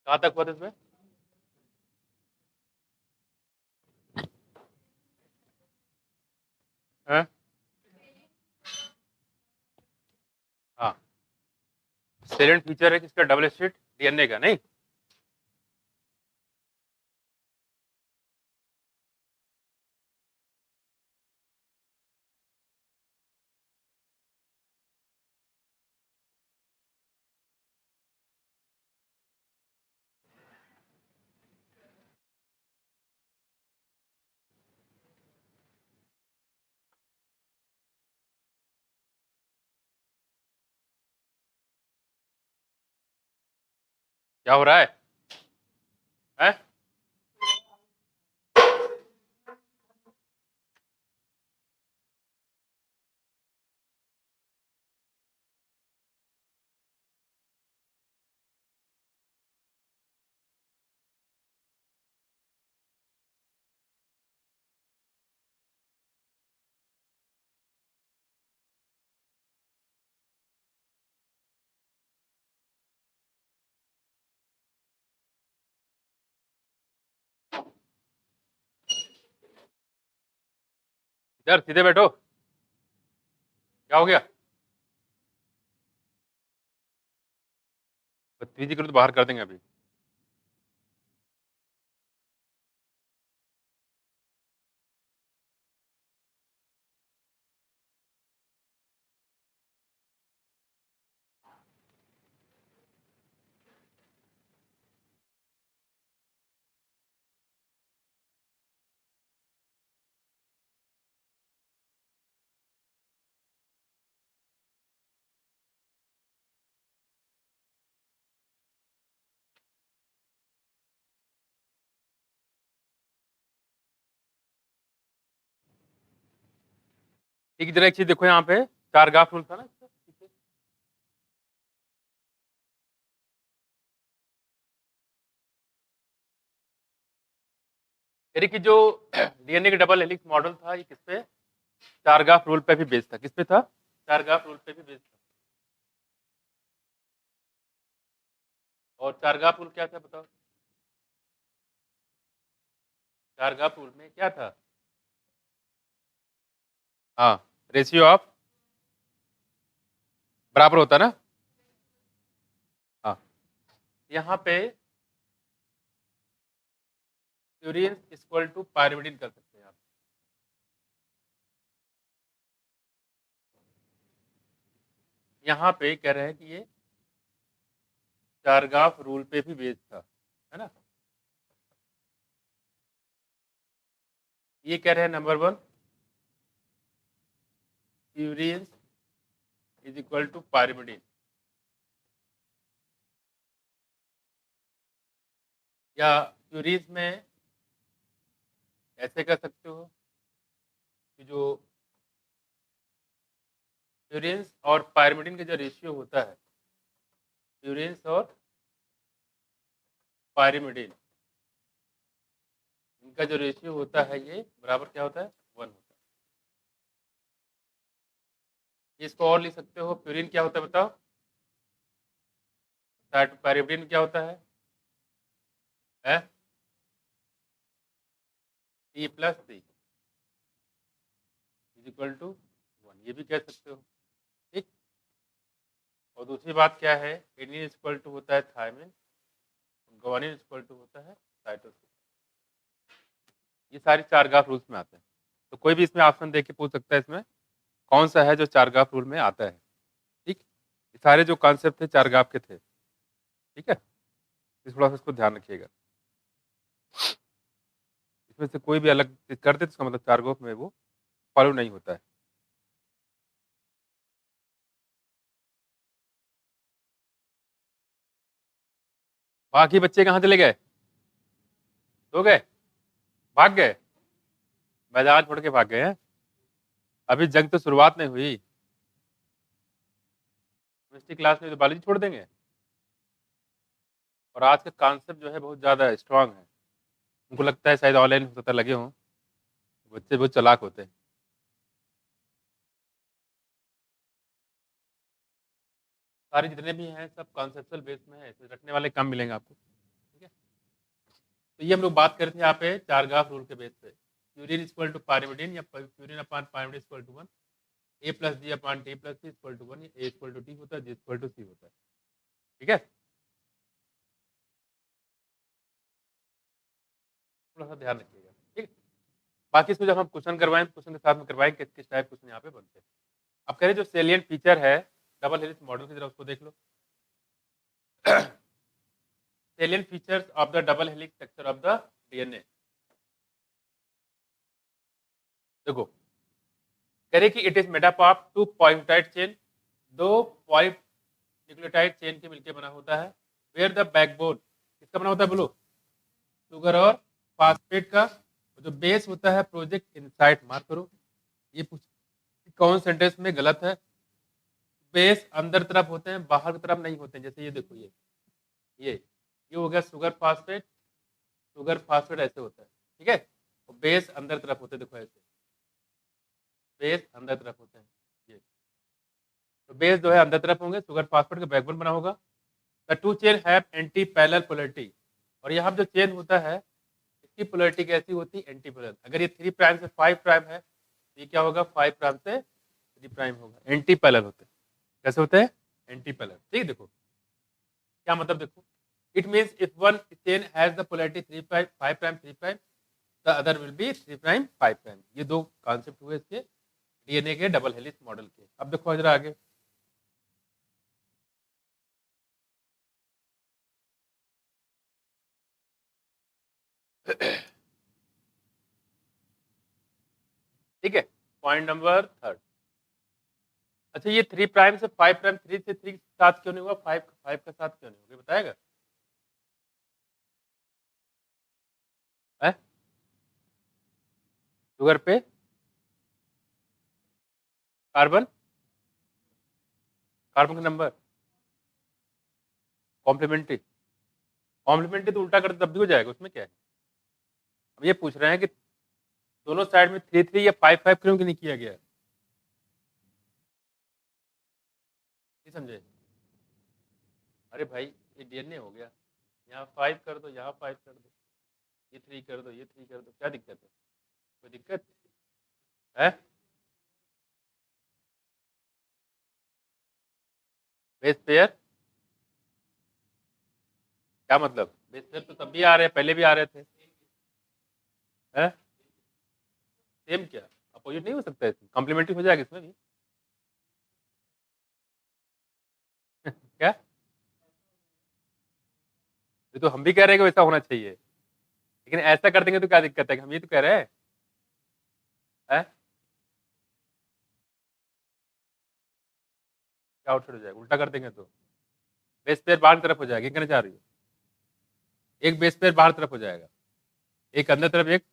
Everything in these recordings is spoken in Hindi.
कहाँ तक हुआ था इसमें? हाँ हाँ, सेलेंट फीचर है किसका? डबल स्ट्रेट डीएनए का, नहीं? क्या हो रहा है? हैं? इधर सीधे बैठो। क्या हो गया? बदतमीजी करो तो बाहर कर देंगे अभी। ठीक, जरा एक चीज देखो, यहाँ पे चार ग्राफ रूल था ना इसका? यानी कि जो डीएनए के डबल हेलिक्स मॉडल था, ये किस पे? चार ग्राफ रूल पे भी बेस्ड था। किस पे था? चार ग्राफ रूल पे भी बेस्ड था। और चार ग्राफ रूल क्या था बताओ? चार ग्राफ रूल में क्या था? हाँ, रेशियो ऑफ बराबर होता ना। हाँ, यहाँ पे प्यूरिन इक्वल टू पायरिमिडिन कर सकते हैं आप। यहाँ पे कह रहे हैं कि ये चारगाफ रूल पे भी बेस्ड था, है ना? ये कह रहे हैं number one, purine is equal to pyrimidine. या प्यूरिन में ऐसे कर सकते हो कि जो प्यूरिन और पायरिमिडिन का जो रेशियो होता है, प्यूरिन और पायरिमिडिन, इनका जो रेशियो होता है ये बराबर क्या होता है? वन होता है। इसको और लिख सकते हो, प्यूरिन क्या होता है बताओ? पायरिमिडिन क्या होता है? E plus C is equal to one, ये भी कह सकते हो। ठीक। और दूसरी बात क्या है? एडनिन इक्वल टू होता है थायमिन, ग्वानिन इक्वल टू होता है साइटोसिन। ये सारी चार ग्राफ रूल्स में आते हैं। तो कोई भी इसमें ऑप्शन देके पूछ सकता है इसमें कौन सा है जो चार ग्राफ रूल में आता है। ठीक। ये सारे जो कॉन्सेप्ट थे चार ग्राफ के थे। ठीक है, इस थोड़ा सा इसको ध्यान रखिएगा। इसमें से कोई भी अलग चीज कर दे तो इसका मतलब चार ग्राफ में वो फॉलो नहीं होता है। बाकी बच्चे कहाँ चले गए? सो गए? भाग गए? मैदान छोड़ के भाग गए हैं? अभी जंग तो शुरुआत नहीं हुई। केमिस्ट्री क्लास में तो बायोलॉजी छोड़ देंगे। और आज का कॉन्सेप्ट जो है बहुत ज्यादा स्ट्रांग है। उनको लगता है शायद ऑनलाइन पता लगे हों। बच्चे बहुत चालाक होते हैं। सारे जितने भी हैं सब कॉन्सेप्चुअल बेस में है, इसमें रटने वाले कम मिलेंगे आपको। तो ये हम लोग बात कर रहे थे यहाँ पे चारगाफ रूल के बेस पे, प्यूरिन इक्वल टू पाइरिमिडिन या purine upon pyrimidine equal to 1, A plus D upon T plus C equal to 1, A equal to T होता है, जी इक्वल टू सी होता है। ठीक है, थोड़ा सा ध्यान रखिएगा। ठीक है, बाकी इसमें जब हम क्वेश्चन करवाएं, क्वेश्चन के साथ में करवाएं किस किस टाइप क्वेश्चन यहाँ पे बनते हैं। अब कह रहे जो सेलियंट फीचर है डबल हेलिक्स मॉडल की तरह, उसको देख लो। salient features of the double helix structure of the DNA। देखो कह रहे कि it is made up of 2 polynucleotide chain, 2 polynucleotide chain के मिलकर बना होता है। वेयर द बैकबोन किसका बना होता है बोलो, शुगर और फास्फेट का। जो बेस होता है प्रोजेक्ट इनसाइड, मार्क करो। ये पूछ कौन सेंटेंस में गलत है। बेस अंदर तरफ होते हैं, बाहर की तरफ नहीं होते हैं। जैसे ये देखो, ये हो गया शुगर फास्फेट, शुगर फास्फेट ऐसे होता है। ठीक है, और बेस अंदर तरफ होते हैं, देखो ऐसे बेस अंदर तरफ होते हैं। ये तो बेस जो है अंदर तरफ होंगे, शुगर फास्फेट का बैकबोन बना होगा। The two chain have anti parallel polarity, और यहाँ जो चेन होता है इसकी पोलैरिटी कैसी होती है, एंटी पैरेलल। अगर ये 3 प्राइम से 5 प्राइम है तो ये क्या होगा, 5 प्राइम से 3 प्राइम होगा। एंटी पैरेलल होते हैं, कैसे होते हैं, एंटी पैरेलल। ठीक है, देखो क्या मतलब, देखो it means if one chain has the polarity 3 prime 5 prime 3 prime, the other will be 3 prime 5 prime. ये दो कॉन्सेप्ट हुए इसके डीएनए के डबल हेलिक्स मॉडल के। अब देखो जरा आगे, ठीक है, पॉइंट नंबर 3। अच्छा ये 3 प्राइम से 5 प्राइम, 3 से 3 साथ क्यों नहीं हुआ, 5 का साथ क्यों नहीं हुआ, बताएगा? शुगर पे कार्बन, कार्बन का नंबर कॉम्प्लीमेंट्री, कॉम्प्लीमेंट्री तो उल्टा करते तब भी हो जाएगा, उसमें क्या है। अब ये पूछ रहे हैं कि दोनों साइड में 3 या 5 क्यों नहीं किया गया, नहीं समझे? अरे भाई ये डीएनए हो गया, यहाँ 5 कर दो, यहाँ 5 कर दो, ये 3 कर दो, ये 3 कर दो, क्या दिक्कत है, कोई दिक्कत है? बेस पेयर क्या मतलब, बेस पेयर तो तब भी आ रहे हैं, पहले भी आ रहे थे। सेम क्या, अपोजिट नहीं हो सकता, इसमें कॉम्प्लीमेंट्री हो जाएगा इसमें भी। क्या, ये तो हम भी कह रहे हैं कि वैसा होना चाहिए, लेकिन ऐसा कर देंगे तो क्या दिक्कत है, हम ये तो कह रहे हैं। क्या आउटसाइड हो जाएगा, उल्टा कर देंगे तो बेस पेयर बाहर की तरफ हो जाएगा, ये कहना चाह रही हो, एक बेस पेयर बाहर तरफ हो जाएगा, एक अंदर तरफ, एक।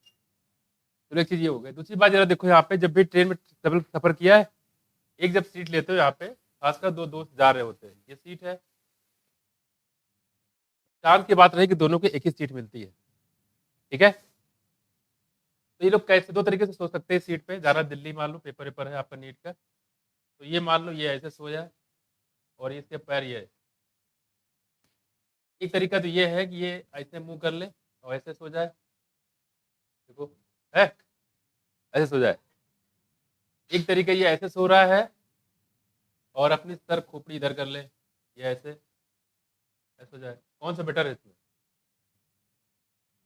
तो एक चीज ये हो गई। दूसरी बात जरा देखो, यहाँ पे जब भी ट्रेन में सफर किया है, एक जब सीट लेते हो यहाँ पे, खासकर 2 दोस्त जा रहे होते हैं, ये सीट है, चांस की बात रही कि दोनों को एक ही सीट मिलती है। ठीक है, तो ये लोग कैसे 2 तरीके से सोच सकते हैं सीट पे, जा रहा दिल्ली, मान लो पेपर वेपर है आपका नीट का, तो ये मान लो ये ऐसे सो जाए और इसके पैर ये है। एक तरीका तो ये है कि ये ऐसे मुंह कर ले और ऐसे सो जाए, देखो है, ऐसे सो जाए। एक तरीका ये ऐसे सो रहा है और अपनी सर खोपड़ी इधर कर ले, ये ऐसे ऐसे हो जाए। कौन सा बेटर है इसमें?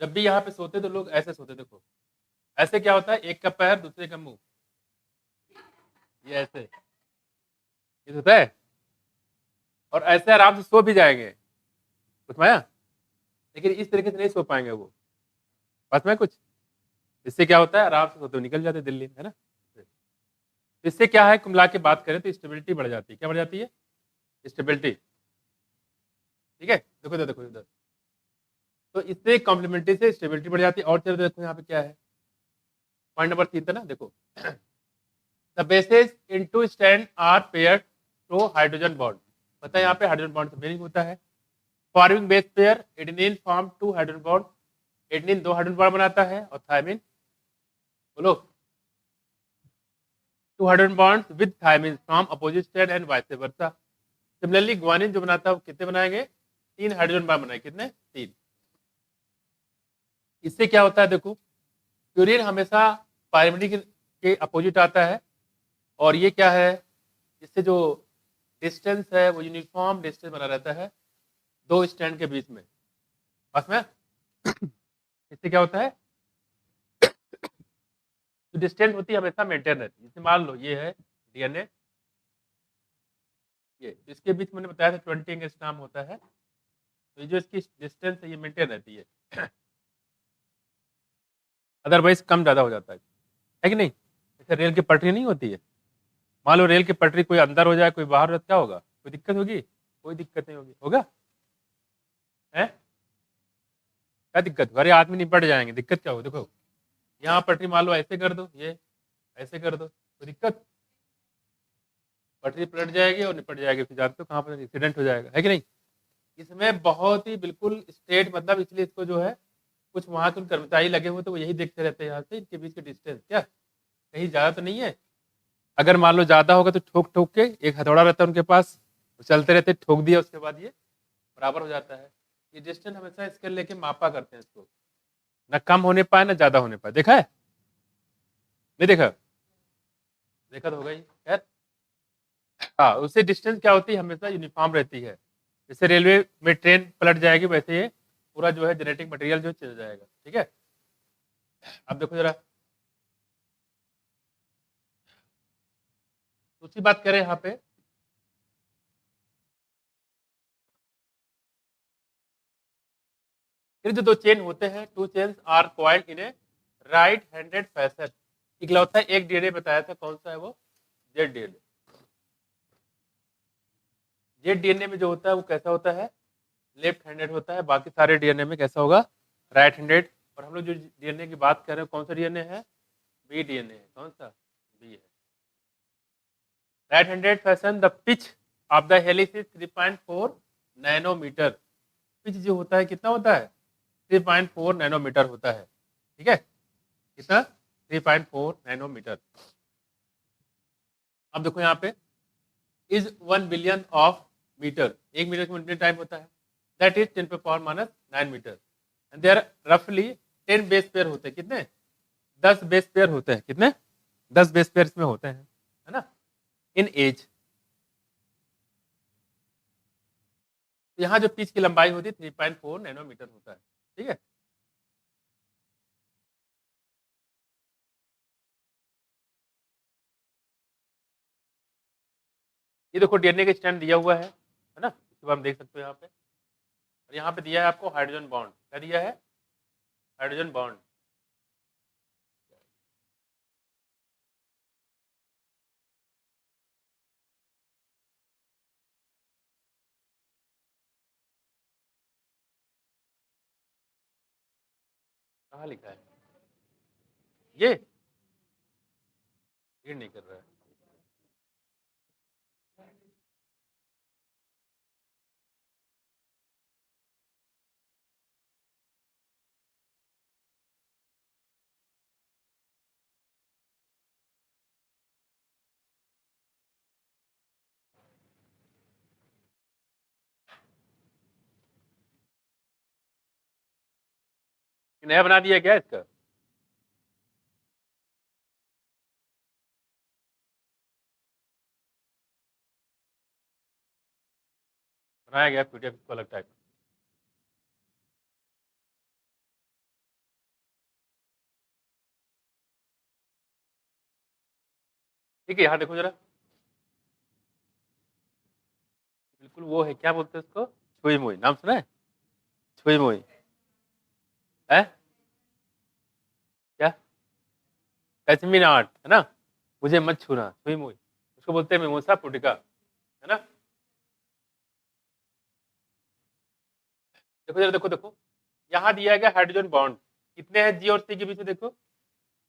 जब भी यहाँ पे सोते तो लोग ऐसे सोते, देखो ऐसे क्या होता है, एक का पैर दूसरे का मुंह, ये ऐसे, ये होता है, और ऐसे आराम से सो भी जाएंगे, कुछ माया, लेकिन इस तरीके से नहीं सो पाएंगे वो, बस में कुछ। इससे क्या होता है, आराम से सोते हुए निकल जाते दिल्ली में, है ना। इससे क्या है, कुमला के बात करें तो स्टेबिलिटी बढ़ जाती है। क्या बढ़ जाती है, स्टेबिलिटी। ठीक है, देखो इधर, देखो इधर, तो इससे कॉम्प्लीमेंट्री से स्टेबिलिटी बढ़ जाती है। और चलो देखो यहाँ पे क्या है, पॉइंट नंबर 3 था ना, देखो the bases in two strand are pair through hydrogen bond. पता है यहाँ पे हाइड्रोजन बॉन्ड से मीनिंग होता है forming base pair. Adenine form 2 hydrogen bond, adenine 2 hydrogen bond बनाता है, और थायमिन बोलो 2 hydrogen bonds with thymine from opposite strand and vice versa. Similarly guanine जो बनाता है वो कितने बनाएंगे, 3 हाइड्रोजन बॉन्ड बनाए, कितने, 3। इससे क्या होता है देखो, प्यूरिन हमेशा पायरिमिडिन के अपोजिट आता है, और ये क्या है, इससे जो डिस्टेंस है वो यूनिफॉर्म डिस्टेंस बना रहता है दो स्टैंड के बीच में, बस में। इससे क्या होता है, जो डिस्टेंस होती है हमेशा मेंटेन रहती है। जैसे मान लो ये है डीएनए, ये इसके बीच मैंने बताया था 20 एंगस्ट्रॉम होता है, तो ये जो इसकी डिस्टेंस है ये मेंटेन रहती है, अदरवाइज कम ज़्यादा हो जाता है कि नहीं। जैसे रेल की पटरी नहीं होती है, मान लो रेल की पटरी कोई अंदर हो जाए कोई बाहर हो जाए, क्या होगा, कोई दिक्कत होगी, कोई दिक्कत नहीं होगी, होगा है, क्या दिक्कत होगा, अरे आदमी निपट जाएंगे, दिक्कत क्या होगी, देखो यहाँ पटरी मान लो ऐसे कर दो, ये ऐसे कर दो, कोई दिक्कत, पटरी पलट जाएगी और निपट जाएगी, फिर जानते हो कहाँ पर एक्सीडेंट हो जाएगा, है कि नहीं। इसमें बहुत ही बिल्कुल स्ट्रेट, मतलब इसलिए इसको जो है, कुछ वहाँ के कर्मचारी लगे हुए तो वो यही देखते रहते हैं यहाँ से इनके बीच के डिस्टेंस क्या कहीं ज़्यादा तो नहीं है। अगर मान लो ज़्यादा होगा तो ठोक ठोक के, एक हथौड़ा रहता है उनके पास, वो चलते रहते, ठोक दिया उसके बाद ये बराबर हो जाता है। ये डिस्टेंस हमेशा स्केल लेके मापा करते हैं इसको, ना कम होने पाए ना ज़्यादा होने पाए, देखा है, नहीं देखा, देखा तो होगा ही खैर। हाँ, उससे डिस्टेंस क्या होती है, हमेशा यूनिफॉर्म रहती है। जैसे रेलवे में ट्रेन पलट जाएगी वैसे ये पूरा जो है जेनेटिक मटेरियल जो चल जाएगा, ठीक है। अब देखो जरा, दूसरी बात करें यहाँ पे, फिर जो दो चेन होते हैं, two chains are coiled in a right handed fashion. इकलौता एक डीएनए बताया था, कौन सा है वो, जेड डीएनए। जेड डीएनए में जो होता है वो कैसा होता है, लेफ्ट हैंडेड होता है, बाकी सारे डीएनए में कैसा होगा, राइट हैंडेड। और हम लोग जो डीएनए की बात कर रहे हैं कौन सा डीएनए है, बी डीएनए है, कौन सा, बी है। Right handed fashion, the pitch of the helix is 3.4 nanometre. Pitch जो होता है कितना होता है, 3.4 नैनोमीटर होता है, ठीक है, कितना, 3.4 नैनोमीटर। अब देखो यहाँ पे, इज 1 बिलियन ऑफ मीटर, एक मीटर का कितना टाइम होता है, दैट इज 10 पे power minus 9 metre. And there रफली 10 बेस पेयर होते हैं, कितने, 10 बेस पेयर होते हैं, कितने, 10 बेस पेयर में होते हैं, है ना, इन एज। यहाँ जो पिच की लंबाई होती है 3.4 नैनोमीटर होता है, ठीक है। ये देखो डीएनए का स्टैंड दिया हुआ है ना, इसको हम देख सकते हो यहाँ पे, और यहाँ पे दिया है आपको हाइड्रोजन बॉन्ड, क्या दिया है, हाइड्रोजन बॉन्ड। कहाँ लिखा है, ये रीड नहीं कर रहा है, नया बना दिया क्या इसका, बनाया गया पीडीएफ को अलग टाइप। ठीक है, यहाँ देखो जरा, बिल्कुल वो है, क्या बोलते हैं उसको, छुई मुई, नाम सुना है, छुई मुई है, क्या, टच मी नॉट, है ना, मुझे मत छूना, छुई मुई, उसको बोलते हैं मिमोसा पुटिका, है ना। देखो जरा, देखो देखो, यहाँ दिया गया हाइड्रोजन बॉन्ड, कितने हैं जी और सी के बीच में, देखो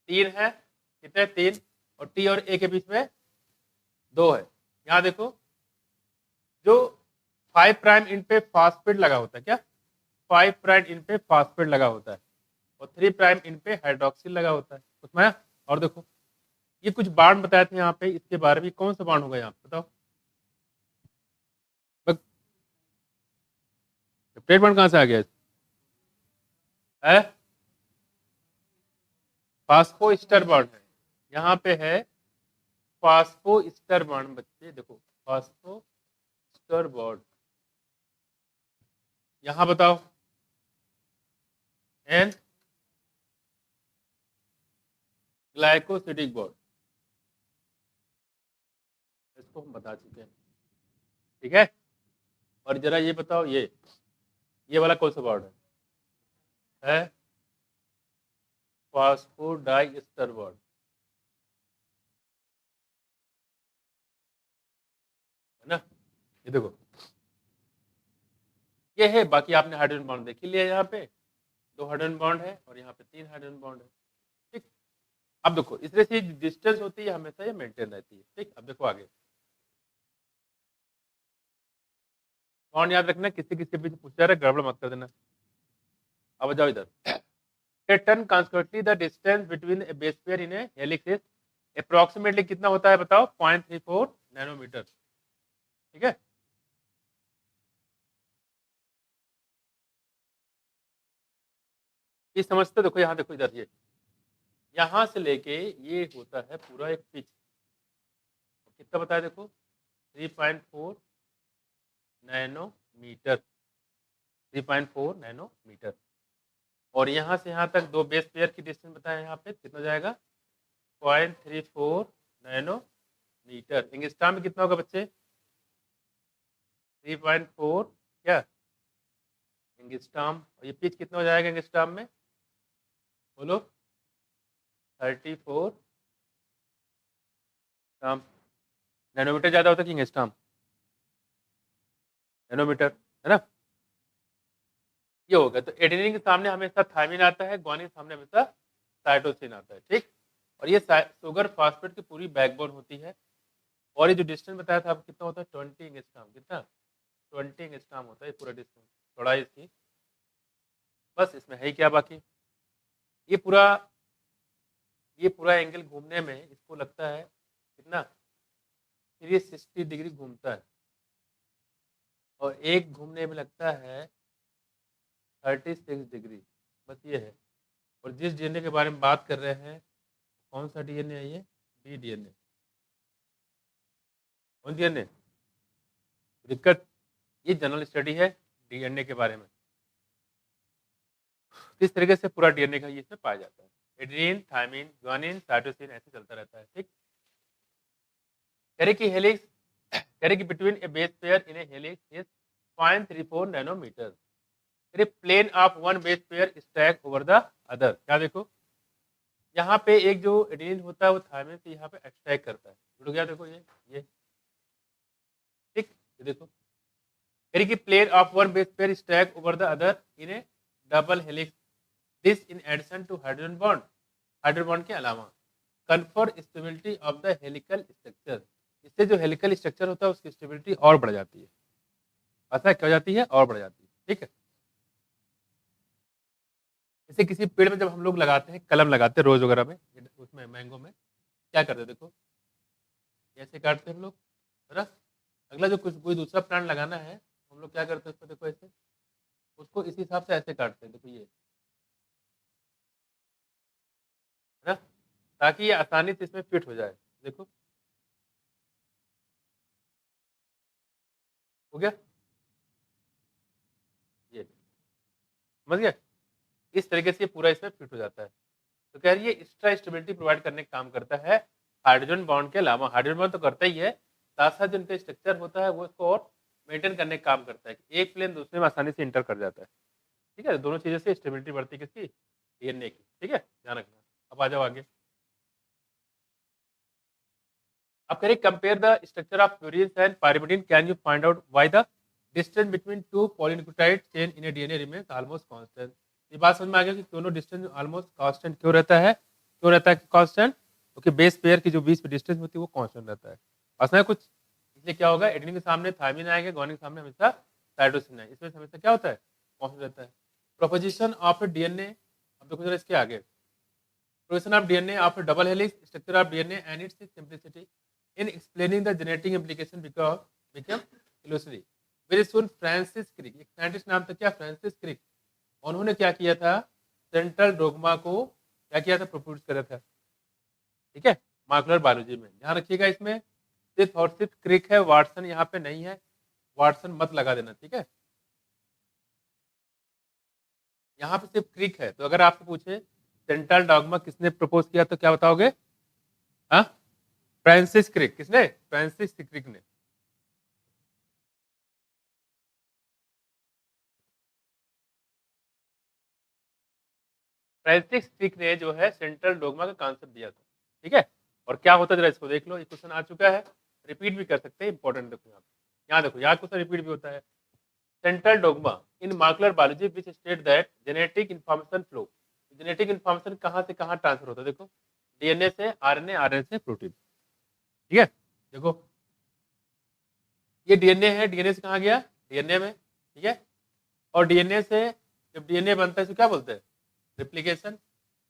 3 है, कितने, 3, और टी और ए के बीच में 2 है। यहाँ देखो, जो 5 प्राइम इन पे फास्फेट लगा होता है, क्या 5 प्राइम इन पे फास्फेट लगा होता है, और 3 प्राइम इन पे हाइड्रोक्सिल लगा होता है उसमें। और देखो, ये कुछ बाड बताए थे यहाँ पे, इसके बारे में कौन सा बाड होगा यहाँ पे बताओ, पेट बाड कहाँ से आ गया है, फास्फोस्टर बॉन्ड है, यहाँ पे है फास्फोस्टर बॉन्ड। बच्चे देखो फास्फोस्टर बॉन्ड, यहाँ बताओ एन ग्लाइकोसिडिक बॉन्ड, इसको हम बता चुके हैं, ठीक है। और जरा ये बताओ ये वाला कौन सा बॉन्ड है फास्फोडाइस्टर बॉन्ड, है ना। ये देखो ये है, बाकी आपने हाइड्रोजन बॉन्ड देख ही लिया, यहाँ पे 2 हाइड्रोजन बॉन्ड है और यहाँ पे 3 हाइड्रोजन बॉन्ड है, ठीक। अब देखो इस तरह से डिस्टेंस होती है हमेशा ये मेंटेन रहती है, ठीक। अब देखो आगे बॉन्ड याद रखना, किसी किसी के बीच पूछ जा रहा है, गड़बड़ मत कर देना। अब जाओ इधर, turn constantly the distance between a base pair in a helix is approximately कितना होता है बताओ, 0.34 नैनोमीटर, ठीक है। ये समझते, देखो यहाँ देखो इधर, ये यहाँ से लेके ये होता है पूरा एक पिच, कितना बताया देखो 3.4 नैनोमीटर, 3.4 नैनोमीटर। और यहाँ से यहाँ तक 2 बेस पेयर की डिस्टेंस बताया, यहाँ पे कितना जाएगा 0.34 नैनोमीटर। एंगस्ट्रॉम में कितना होगा बच्चे 3.4 क्या एंगस्ट्रॉम, और ये पिच कितना हो जाएगा एंगस्ट्रॉम में बोलो 34 नैनोमीटर ज्यादा होता है कि एंगस्ट्रॉम, नैनोमीटर, है ना। ये होगा, तो एडेनिन के सामने हमेशा थायमिन आता है, ग्वानिन के सामने हमेशा साइटोसिन आता है, ठीक। और ये शुगर फास्फेट की पूरी बैकबोन होती है। और ये जो डिस्टेंस बताया था आपको कितना होता है 20 एंगस्ट्रॉम, कितना 20 एंगस्ट्रॉम होता है ये पूरा डिस्टेंस, चौड़ाई इसकी। बस इसमें है ही क्या बाकी, ये पूरा एंगल घूमने में इसको लगता है कितना 360 डिग्री घूमता है, और एक घूमने में लगता है 36 डिग्री, बस ये है। और जिस डीएनए के बारे में बात कर रहे हैं कौन सा डीएनए है, ये डी डीएनए, कौन डीएनए दिक्कत, ये जनरल स्टडी है डीएनए के बारे में, किस तरीके से पूरा डीएनए का ये इसमें पाया जाता है, एडेनिन थायमिन ग्वानिन साइटोसिन ऐसे चलता रहता है, ठीक। कह रहे कि between a base pair in a helix is 0.34 nanometre, plane of one base pair stack over the other. क्या देखो यहाँ पे एक जो एडेनिन होता है वो थायमिन से यहाँ पे स्टैक करता है, जुड़ गया देखो ये ठीक, ये देखो कि plane of one base pair stack over the other in a double helix, this in addition to hydrogen bond के अलावा confer stability of the helical structure, इससे जो हेलिकल स्ट्रक्चर होता है उसकी स्टेबिलिटी और बढ़ जाती है, ऐसा क्या हो जाती है और बढ़ जाती है, ठीक है। जैसे किसी पेड़ में जब हम लोग लगाते हैं, कलम लगाते हैं रोज वगैरह में, उसमें मैंगो में क्या करते हैं देखो ऐसे काटते हैं हम लोग, है ना। अगला जो कुछ कोई दूसरा प्लांट लगाना है हम लोग क्या करते हैं उसको देखो ऐसे, उसको इसी हिसाब से ऐसे काटते हैं, देखो ये, है ना, ताकि ये आसानी से इसमें फिट हो जाए। देखो हो गया, ये समझ गया, इस तरीके से पूरा इसमें फिट हो जाता है। तो कह रही है एक्स्ट्रा स्टेबिलिटी प्रोवाइड करने का काम करता है हाइड्रोजन बॉन्ड के अलावा, हाइड्रोजन बॉन्ड तो करता ही है, साथ साथ जो इनका स्ट्रक्चर होता है वो इसको और मेंटेन करने का काम करता है कि एक प्लेन दूसरे में आसानी से इंटर कर जाता है, ठीक है। दोनों चीजों से स्टेबिलिटी बढ़ती है किसकी, डीएनए की, ठीक है, ध्यान रखना। अब आ जाओ आगे, अब कह रही compare the structure of purine and pyrimidine, can you find out why the distance between two polynucleotide chain in a DNA remains almost constant. ये बात समझ में आ गया कि दोनों डिस्टेंस ऑलमोस्ट कांस्टेंट क्यों रहता है, कांस्टेंट, क्योंकि बेस पेयर की जो बीच में डिस्टेंस होती है वो कांस्टेंट रहता है, ऐसा कुछ। इसलिए क्या होगा, एडेनिन के सामने थायमिन आएगा, ग्वानिन के सामने हमेशा साइटोसिन है, इसमें हमेशा क्या होता है कांस्टेंट रहता है। प्रोपोजिशन ऑफ डीएनए, अब देखो जरा इसके आगे, proposition of DNA of double helix, structure of DNA and its simplicity in explaining the genetic implication become illusory very soon। Francis Crick, एक साइंटिस्ट नाम था क्या फ्रांसिस क्रिक, उन्होंने क्या किया था सेंट्रल डोग्मा को क्या किया था, प्रोड्यूस करा था, ठीक है, मॉलिक्यूलर बायोलॉजी में। ध्यान रखिएगा इसमें सिर्फ और सिर्फ क्रिक है, वाटसन यहाँ पे नहीं है, वाटसन मत लगा देना, ठीक है। यहाँ पे सिर्फ क्रिक है, तो अगर आपसे पूछे सेंट्रल डॉगमा किसने प्रपोज किया तो क्या बताओगे? हाँ, फ्रांसिस क्रिक। किसने? फ्रांसिस क्रिक ने। फ्रांसिस क्रिक ने जो है सेंट्रल डोगमा का कॉन्सेप्ट दिया था, ठीक है। और क्या होता है जरा इसको देख लो, ये क्वेश्चन आ चुका है, रिपीट भी कर सकते हैं, इंपॉर्टेंट देखो यहाँ देखो, यहाँ क्वेश्चन रिपीट भी होता है। Central dogma in molecular biology which state that genetic information flow, genetic information कहाँ से कहाँ ट्रांसफर होता है, देखो डीएनए से आरएनए, आरएनए से प्रोटीन, ठीक है। देखो ये डीएनए है, डीएनए से कहाँ गया? डीएनए में, ठीक है। और डीएनए से जब डीएनए बनता है तो क्या बोलते हैं? रिप्लिकेशन।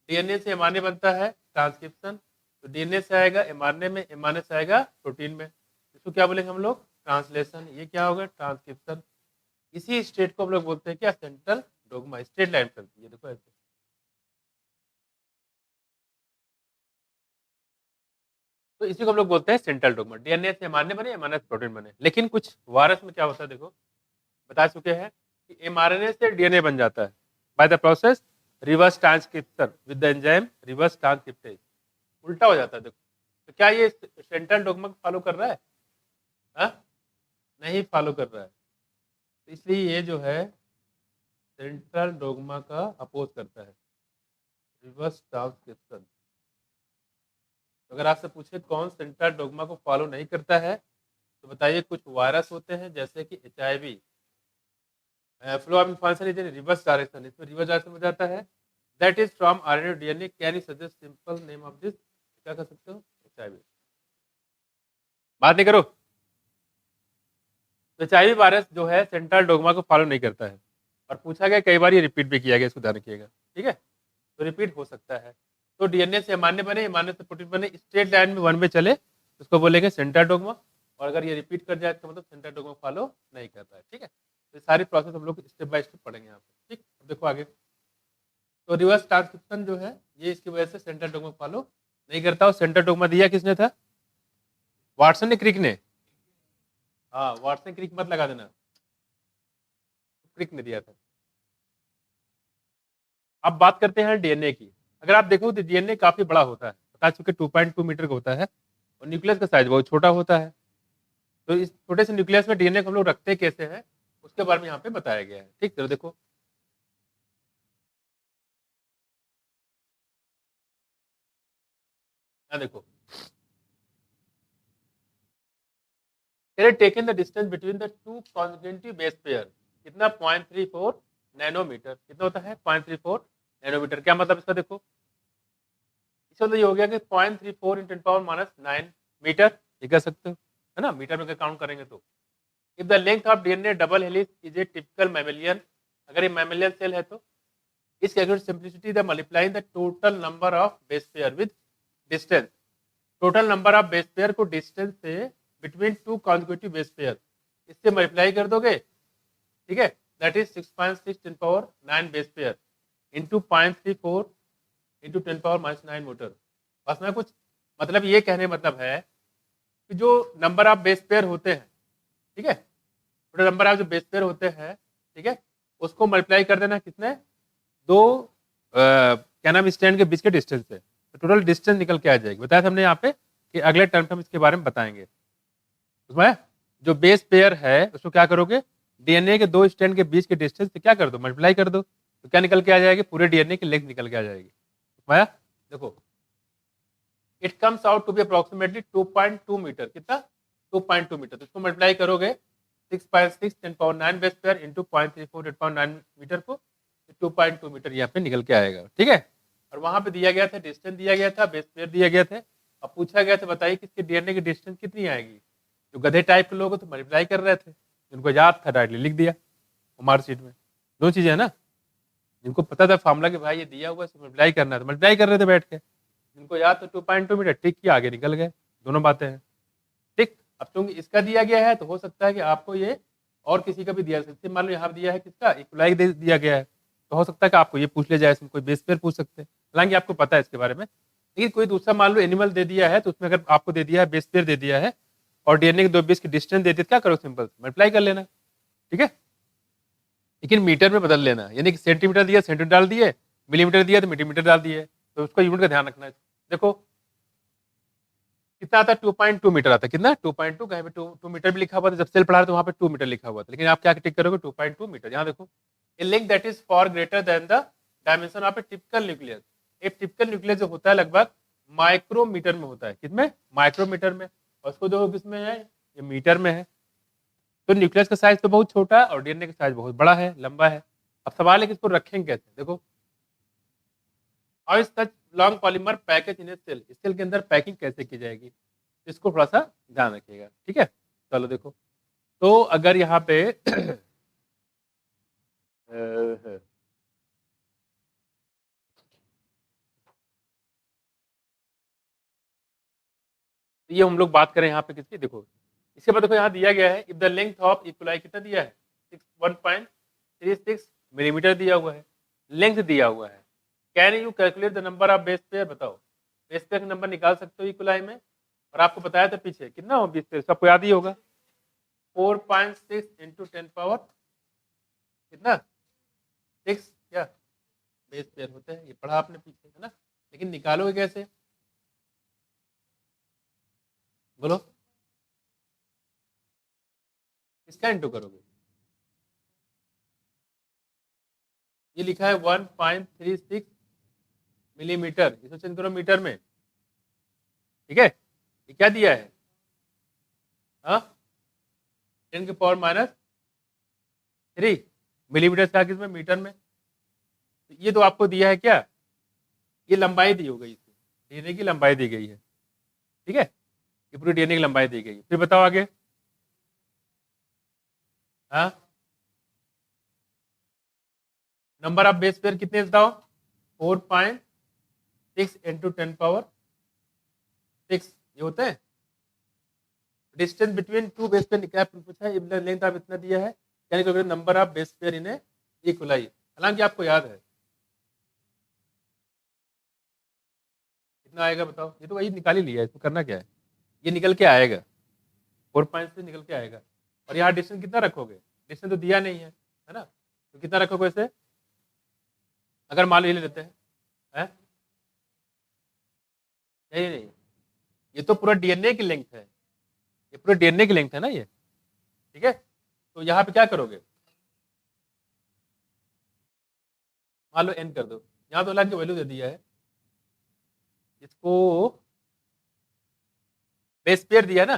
डीएनए से एमआरएनए बनता है, ट्रांसक्रिप्शन। तो डीएनए से आएगा एमआरएनए में, एमआरएनए से आएगा प्रोटीन में, इसको क्या बोलेंगे हम लोग? ट्रांसलेशन। ये क्या होगा? ट्रांसक्रिप्शन। इसी स्टेट को हम लोग बोलते हैं क्या? Central dogma. स्ट्रेट लाइन चलती है, देखो ऐसे। तो इसी को हम लोग बोलते हैं सेंट्रल डोगमा। डीएनए से एमआरएनए बने, एमआरएनए से प्रोटीन बने। लेकिन कुछ वायरस में क्या होता है, देखो बता चुके हैं कि एमआरएनए से डीएनए बन जाता है by the process reverse transcription with the enzyme reverse transcriptase. उल्टा हो जाता है, देखो। तो क्या ये सेंट्रल डोगमा को फॉलो कर रहा है? हा? नहीं फॉलो कर रहा है। तो इसलिए ये जो है सेंट्रल डोगमा का अपोज करता है, रिवर्स ट्रांसक्रिप्शन। अगर आपसे पूछे कौन सेंट्रल डोगमा को फॉलो नहीं करता है, तो बताइए। कुछ वायरस होते हैं जैसे कि HIV, flow of information is in reverse direction, इसमें रिवर्स डायरेक्शन हो जाता है। That is from RNA DNA, can you suggest simple name of this? क्या कर सकते हो? HIV। बात नहीं करो। तो HIV वायरस जो है सेंट्रल डोगमा को फॉलो नहीं करता है, और पूछा गया कई बार, ये रिपीट भी किया गया, इसको ध्यान रखिएगा, ठीक है। तो रिपीट हो सकता है। तो डीएनए से एमआरएनए बने, एमआरएनए से प्रोटीन बने, स्ट्रेट लाइन में वन में चले, उसको बोलेंगे सेंट्रल डोगमा। और अगर ये रिपीट कर जाए तो मतलब सेंट्रल डोगमा फॉलो नहीं करता है, ठीक है। तो सारी प्रोसेस हम लोग स्टेप बाय स्टेप पढ़ेंगे यहाँ पे, ठीक। अब देखो आगे। तो रिवर्स ट्रांसक्रिप्शन जो है ये इसकी वजह से सेंट्रल डोगमा फॉलो नहीं करता। और सेंट्रल डोगमा दिया किसने था? वाटसन ने, क्रिक ने? हाँ, वाटसन क्रिक मत लगा देना, क्रिक ने दिया था। अब बात करते हैं डीएनए की। अगर आप देखो तो डीएनए काफी बड़ा होता है, बता चुके 2.2 मीटर का होता है, और न्यूक्लियस का साइज बहुत छोटा होता है। तो इस छोटे से न्यूक्लियस में डीएनए को हम लोग रखते कैसे हैं, उसके बारे में यहाँ पे बताया गया है, ठीक। चलो देखो, यहाँ देखो, taken the distance between the two consecutive base pair. कितना? 0.34 नैनोमीटर। कितना होता है? 0.34 नैनोमीटर। क्या मतलब इसका? देखो इसका मतलब ये हो गया कि 0.34 × 10⁻⁹ मीटर, ये कह सकते हो, है ना। मीटर में काउंट करेंगे तो if the length of DNA double helix is a typical mammalian, अगर ये मैमेलियन सेल है तो इस calculate simplicity the multiplying the total number of base pair with distance. Total number of base pair को डिस्टेंस से between two consecutive base pair, इससे मल्टीप्लाई कर दोगे, ठीक है। That is 6.6 × 10⁹ base pair into 0.34 into 10⁻⁹ metre. बस में कुछ मतलब ये कहने मतलब है कि जो नंबर ऑफ बेस पेयर होते हैं, ठीक है, टोटल नंबर ऑफ जो बेस पेयर होते हैं, ठीक है, उसको मल्टीप्लाई कर देना कितने? दो क्या नाम स्टैंड के बीच के डिस्टेंस से, तो टोटल डिस्टेंस निकल के आ जाएगी। बताया था हमने यहाँ पे कि अगले टर्म हम इसके बारे में बताएंगे। उसमें जो बेस पेयर है उसको क्या करोगे? डीएनए के दो स्टैंड के बीच के डिस्टेंस से क्या कर दो? मल्टीप्लाई कर दो, तो क्या निकल के आ जाएगी? पूरे डीएनए की लेंथ निकल के आ जाएगी। माया देखो, it comes out to be approximately 2.2 metre. कितना? 2.2 मीटर। तो इसको मल्टीप्लाई करोगे 6.6 × 10⁹ बेस पेयर इंटू 0.34 × 10⁹ मीटर को, 2.2 मीटर यहाँ पे निकल के आएगा, ठीक है। और वहां पे दिया गया था, डिस्टेंस दिया गया था, बेस पेयर दिया गया था। अब पूछा गया था बताइए किसके डीएनए की डिस्टेंस कितनी आएगी। जो गधे टाइप के लोग तो मल्टीप्लाई कर रहे थे, जिनको याद था डायरेक्टली लिख दिया मार्कशीट में। दो चीजें है ना, जिनको पता था फॉर्मूला कि भाई ये दिया हुआ है मल्टीप्लाई करना है, तो मल्टीप्लाई कर रहे थे बैठ के। जिनको याद तो 2.2 मीटर टिक किया, आगे निकल गए। दोनों बातें हैं, ठीक। अब क्योंकि इसका दिया गया है तो हो सकता है कि आपको ये और किसी का भी दिया सकते। मान लो यहाँ दिया है किसका? इक्वलाइज दिया गया है, तो हो सकता है कि आपको ये पूछ ले जाए, इसमें कोई बेस पेयर पूछ सकते हैं, हालांकि आपको पता है इसके बारे में, लेकिन कोई दूसरा मान लो एनिमल दे दिया है, तो उसमें अगर आपको दे दिया है बेस पेयर दे दिया है और डीएनए के 2 बेस की डिस्टेंस दे दी, तो क्या करो, सिंपल मल्टीप्लाई कर लेना, ठीक है। लेकिन मीटर में बदल लेना, यानी कि सेंटीमीटर दिया सेंटीमीटर डाल दिए, मिलीमीटर दिया तो मिलीमीटर डाल दिए, तो उसको यूनिट का ध्यान रखना है। देखो कितना आता है, 2.2 मीटर आता है, कितना 2.2, कहीं पे 2 मीटर भी लिखा हुआ था, जब सेल पढ़ा तो वहां पे 2 मीटर लिखा हुआ था, लेकिन आप क्या टिक करोगे 2.2 मीटर। यहाँ देखो, a link that is far greater than the dimension of a typical nucleus. एक टिपिकल न्यूक्लियस जो होता है लगभग माइक्रोमीटर में होता है, कितने, माइक्रोमीटर में, और उसको जो किसमें है, ये मीटर में है। तो न्यूक्लियस का साइज तो बहुत छोटा है और डीएनए का साइज बहुत बड़ा है, लंबा है। अब सवाल है कि इसको रखेंगे कैसे, देखो, how is such long polymer package in a cell, इस सेल के अंदर पैकिंग कैसे की जाएगी, इसको थोड़ा सा ध्यान रखिएगा, ठीक है। चलो देखो, तो अगर यहाँ पे ये हम लोग बात करें यहाँ पे किसकी, देखो इसके बाद देखो यहाँ दिया गया है, इफ द लेंथ ऑफ इक्वलाई कितना दिया है, 1.36 मिलीमीटर दिया हुआ है, लेंथ दिया हुआ है। Can you calculate the number of base pair, बताओ बेस पेयर का नंबर निकाल सकते हो इक्वलाई में, और आपको बताया था पीछे कितना हो बेस पेयर, सबको याद ही होगा, 4.6 इंटू 10 पावर कितना 6 क्या बेस पेयर होते हैं, ये पढ़ा आपने पीछे, है ना। लेकिन निकालोगे कैसे, बोलो, किसका इंटू करोगे, ये लिखा है 1.36 मिलीमीटर, इसको चेंज करो मीटर में, ठीक है। ये क्या दिया है, हाँ 10 की पावर -3 मिलीमीटर से आगे इसमें मीटर में, तो ये तो आपको दिया है क्या, ये लंबाई दी हो गई, डीएनए की लंबाई दी गई है, ठीक है, ये पूरी डीएनए की लंबाई दी गई है। फिर बताओ आगे, हाँ नंबर ऑफ बेस पेयर कितने बताओ, 4.6 इंटू 10 पावर 6 ये होता है। Distance between two base pair क्या पूछा है, इफ लेंथ आप इतना दिया है, यानी नंबर ऑफ बेस पेयर इन्हें इक्वलाई, हालांकि आपको याद है कितना आएगा, बताओ, ये तो वही निकाल ही लिया है, इसमें करना क्या है, ये निकल के आएगा 4 से निकल के आएगा। और यहाँ डिस्टेंस कितना रखोगे, डिस्टेंस तो दिया नहीं है ना, तो कितना रखोगे इसे, अगर मान लो ये ले लेते हैं, नहीं नहीं, ये तो पूरा डीएनए की लेंथ है, ये पूरा डीएनए की लेंथ है ना ये, ठीक है। तो यहाँ पे क्या करोगे, मान लो एन कर दो, यहाँ तो लॉग की वैल्यू दे दिया है, इसको बेस पेयर दिया ना,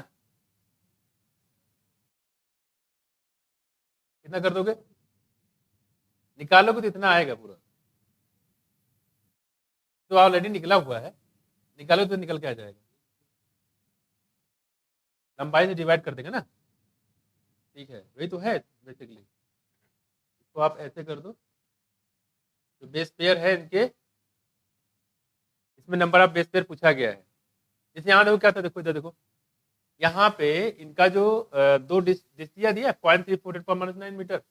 कितना कर दोगे, निकालोगे तो इतना आएगा पूरा, तो ऑलरेडी निकला हुआ है, निकालो तो निकल के आ जाएगा, लंबाई से डिवाइड कर देंगे ना, ठीक है, वही तो है बेसिकली। इसको आप ऐसे कर दो, जो बेस पेयर है इनके, इसमें नंबर ऑफ बेस पेयर पूछा गया है, जैसे यहाँ देखो क्या था, देखो इधर देखो, यहाँ पे इनका जो दो दिया दिया 0.34 मीटर,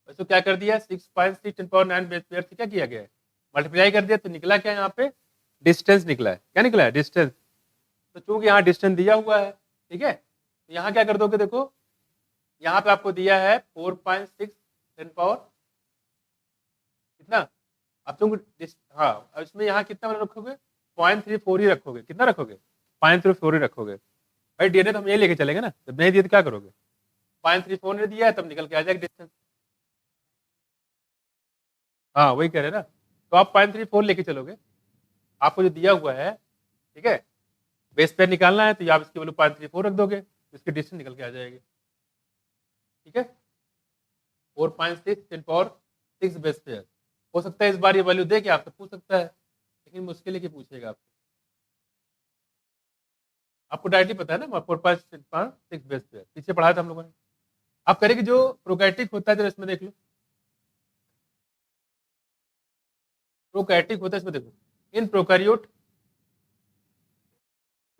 उसको क्या कर दिया 6.6 बेस पेयर से क्या किया गया है, मल्टीप्लाई कर दिया, तो निकला क्या यहाँ पे डिस्टेंस निकला है, क्या निकला है डिस्टेंस, तो चूंकि यहाँ डिस्टेंस दिया हुआ है, ठीक है, तो यहाँ क्या कर दोगे, देखो यहाँ पे आपको दिया है 4.6 10 पावर कितना, अब तुम हाँ इसमें यहाँ कितना रखोगे 0.34 ही रखोगे, कितना रखोगे 0.34 ही रखोगे, भाई डीएनए तो हम ये लेके चलेंगे ना, जब नहीं दिया तो क्या करोगे, 0.34 ने दिया है तब निकल के आ जाएगा डिस्टेंस, हाँ वही कह रहे हैं ना, तो आप 0.34 लेके चलोगे, आपको जो दिया हुआ है, ठीक है, बेस पेयर निकालना है तो आप इसकी वैल्यू 0.34 रख दोगे, तो इसकी डिस्टेंस निकल के आ जाएगी, ठीक है। 4.6 10 पावर 6 बेस पेयर, हो सकता है इस बार ये वैल्यू दे के आपसे पूछ सकता है, लेकिन मुश्किल है कि पूछेगा आपसे, आपको डायरेक्टली पता है ना 4.6 बेस पेयर, पीछे पढ़ाया था हम लोगों ने। आप करेंगे जो प्रोकैटिक होता है, इसमें देख लो, प्रोकैटिक होता है, इसमें देखो, इन प्रोकैरियोट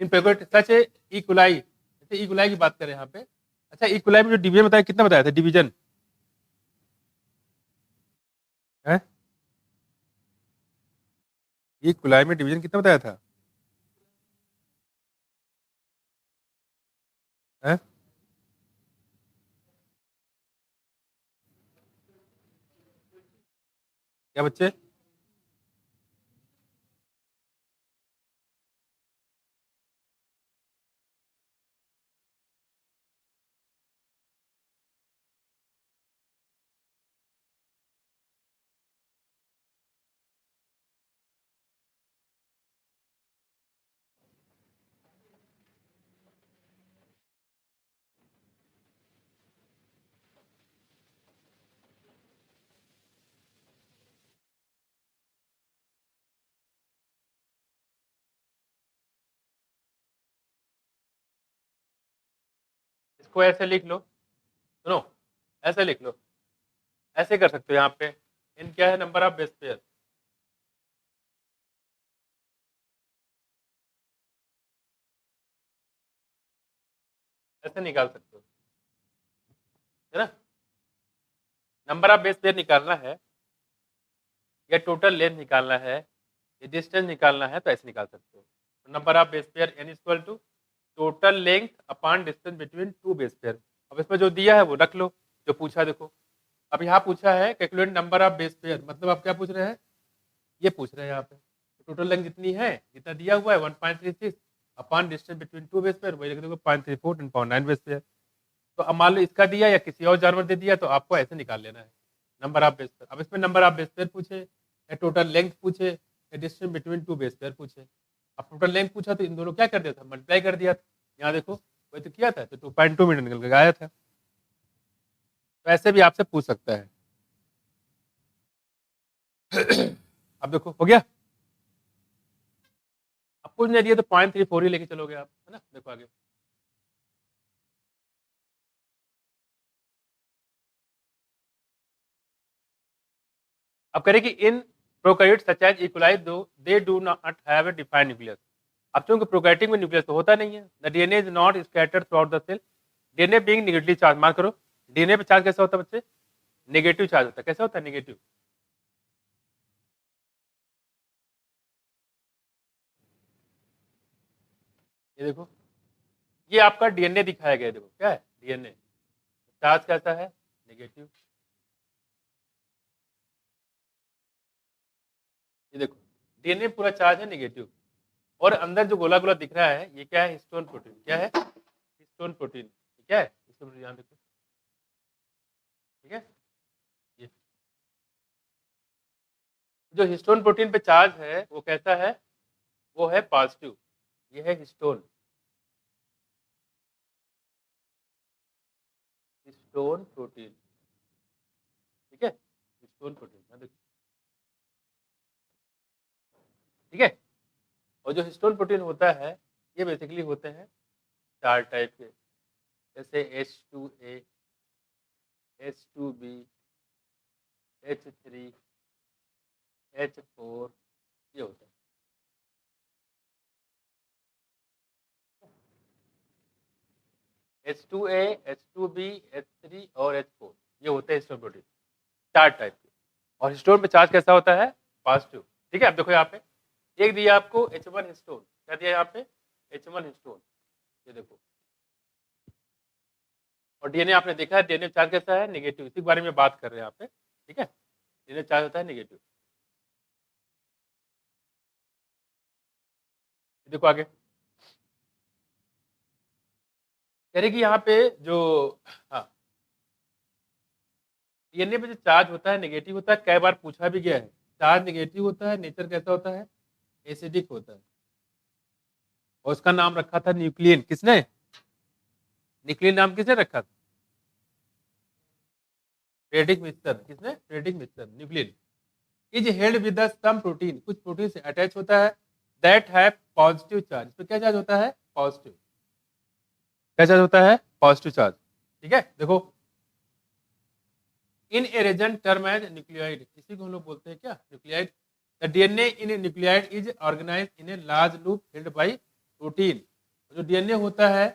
सच है इक्वलाई, जैसे इक्वलाई की बात करें यहाँ पे, अच्छा इक्वलाई में जो डिवीजन बताया कितना बताया था, डिवीजन है, ई कुलाई में डिवीजन कितना बताया था? है? क्या बच्चे? इसको ऐसे लिख लो, सुनो, ऐसे लिख लो, ऐसे कर सकते हो। यहाँ पे इन क्या है? Number of base pair. ऐसे निकाल सकते हो, है ना? नंबर ऑफ बेस पेयर निकालना है या टोटल लेंथ निकालना है या डिस्टेंस निकालना है तो ऐसे निकाल सकते हो। Number of base pair n equal to total length upon distance between two base pair. अब इसमें जो दिया है वो रख लो, जो पूछा देखो। अब यहाँ पूछा है calculate number of base pair, मतलब आप क्या पूछ रहे हैं? ये पूछ रहे हैं यहाँ पे टोटल लेंथ जितनी है, जितना दिया हुआ है 1.36 upon distance between two base pair, वही लिख दोगे 0.34 10 पावर 9 बेस पेयर। तो अब मान लो इसका दिया या किसी और जानवर दे दिया तो आपको ऐसे निकाल लेना है नंबर ऑफ बेस पेयर। अब इसमें नंबर ऑफ बेस पेयर पूछे या टोटल लेंथ पूछे या distance between two base pair पूछे। अब टोटल लेंथ पूछा तो इन दोनों क्या कर दिया था? मल्टीप्लाई कर दिया था। यहाँ देखो वही तो किया था, तो 2.2 मीटर निकल के आया था। तो ऐसे भी आपसे पूछ सकता है। अब देखो हो गया। अब कुछ नहीं दिया तो 0.34 ही लेके चलोगे आप, है ना? देखो आगे। अब करें कि in prokaryote such as equalise though they do not have a defined nucleus. अब चूंकि प्रोकैरियोटिक में न्यूक्लियस तो होता नहीं है, the DNA is not scattered throughout the cell. DNA being negatively charge, mark करो। डीएनए पे चार्ज कैसा होता है बच्चे? नेगेटिव चार्ज होता है। कैसा होता है? नेगेटिव। ये देखो, ये आपका डीएनए दिखाया गया है। देखो क्या है? डीएनए चार्ज कैसा है? नेगेटिव। ये देखो डीएनए पूरा चार्ज है नेगेटिव, और अंदर जो गोला गोला दिख रहा है ये क्या है? Histone protein. क्या है? Histone protein. क्या है? हिस्टोन प्रोटीन, यहाँ देखो, ठीक है। ये जो हिस्टोन प्रोटीन पे चार्ज है वो कैसा है? वो है पॉजिटिव। ये है हिस्टोन, हिस्टोन प्रोटीन, ठीक है। हिस्टोन प्रोटीन, यहाँ देखो, ठीक है। और जो हिस्टोन प्रोटीन होता है ये बेसिकली होते हैं चार टाइप के, जैसे H2A, H2B, H3, H4, ये होता है। H2A, H2B, H3 और H4, ये होते हैं हिस्टोन प्रोटीन, चार टाइप के। और हिस्टोन पे चार्ज कैसा होता है? पॉजिटिव, ठीक है। अब देखो यहाँ पे एक दिया आपको H1 हिस्टोन, क्या दिया यहाँ पे? H1 हिस्टोन, ये देखो। और डीएनए आपने देखा है, डीएनए चार्ज कैसा है? नेगेटिव। इसी के बारे में बात कर रहे हैं यहाँ पे, ठीक है। डीएनए चार्ज होता है नेगेटिव। देखो आगे कह रहे कि यहाँ पे जो, हाँ, डीएनए पे जो चार्ज होता है नेगेटिव होता है। कई बार पूछा भी गया है, चार्ज नेगेटिव होता है, नेचर कैसा होता है? एसिडिक होता है। और उसका नाम रखा था न्यूक्लियन। किसने? न्यूक्लियन नाम किसने रखा था? Friedrich Miescher. किसने? Friedrich Miescher. Nuclein is held with some protein, कुछ प्रोटीन से अटैच होता है, दैट हैव पॉजिटिव चार्ज। तो क्या चार्ज होता है? पॉजिटिव। क्या चार्ज होता है? पॉजिटिव चार्ज, ठीक है। देखो in a region term as nucleoid, इसी को हम लोग बोलते हैं क्या? Nucleoid. The DNA in a nucleoid is organise in a large loop held by protein. जो डीएनए होता है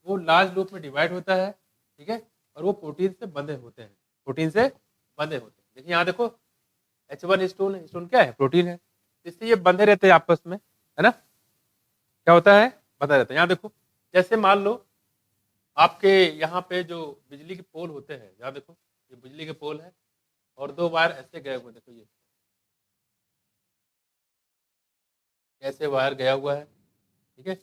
वो लार्ज लूप में डिवाइड होता है, ठीक है। और वो प्रोटीन से बंधे होते हैं, प्रोटीन से बंधे होते हैं। देखिए यहाँ देखो H1 हिस्टोन, हिस्टोन क्या है? प्रोटीन है। इससे ये बंधे रहते हैं आपस में, है ना, क्या होता है, बंधा रहता है। यहाँ देखो, जैसे मान लो आपके यहाँ पे जो बिजली के पोल होते हैं, यहाँ देखो ये बिजली के पोल है और दो वायर ऐसे गए हुए, देखो ये ऐसे वायर गया हुआ है, ठीक है।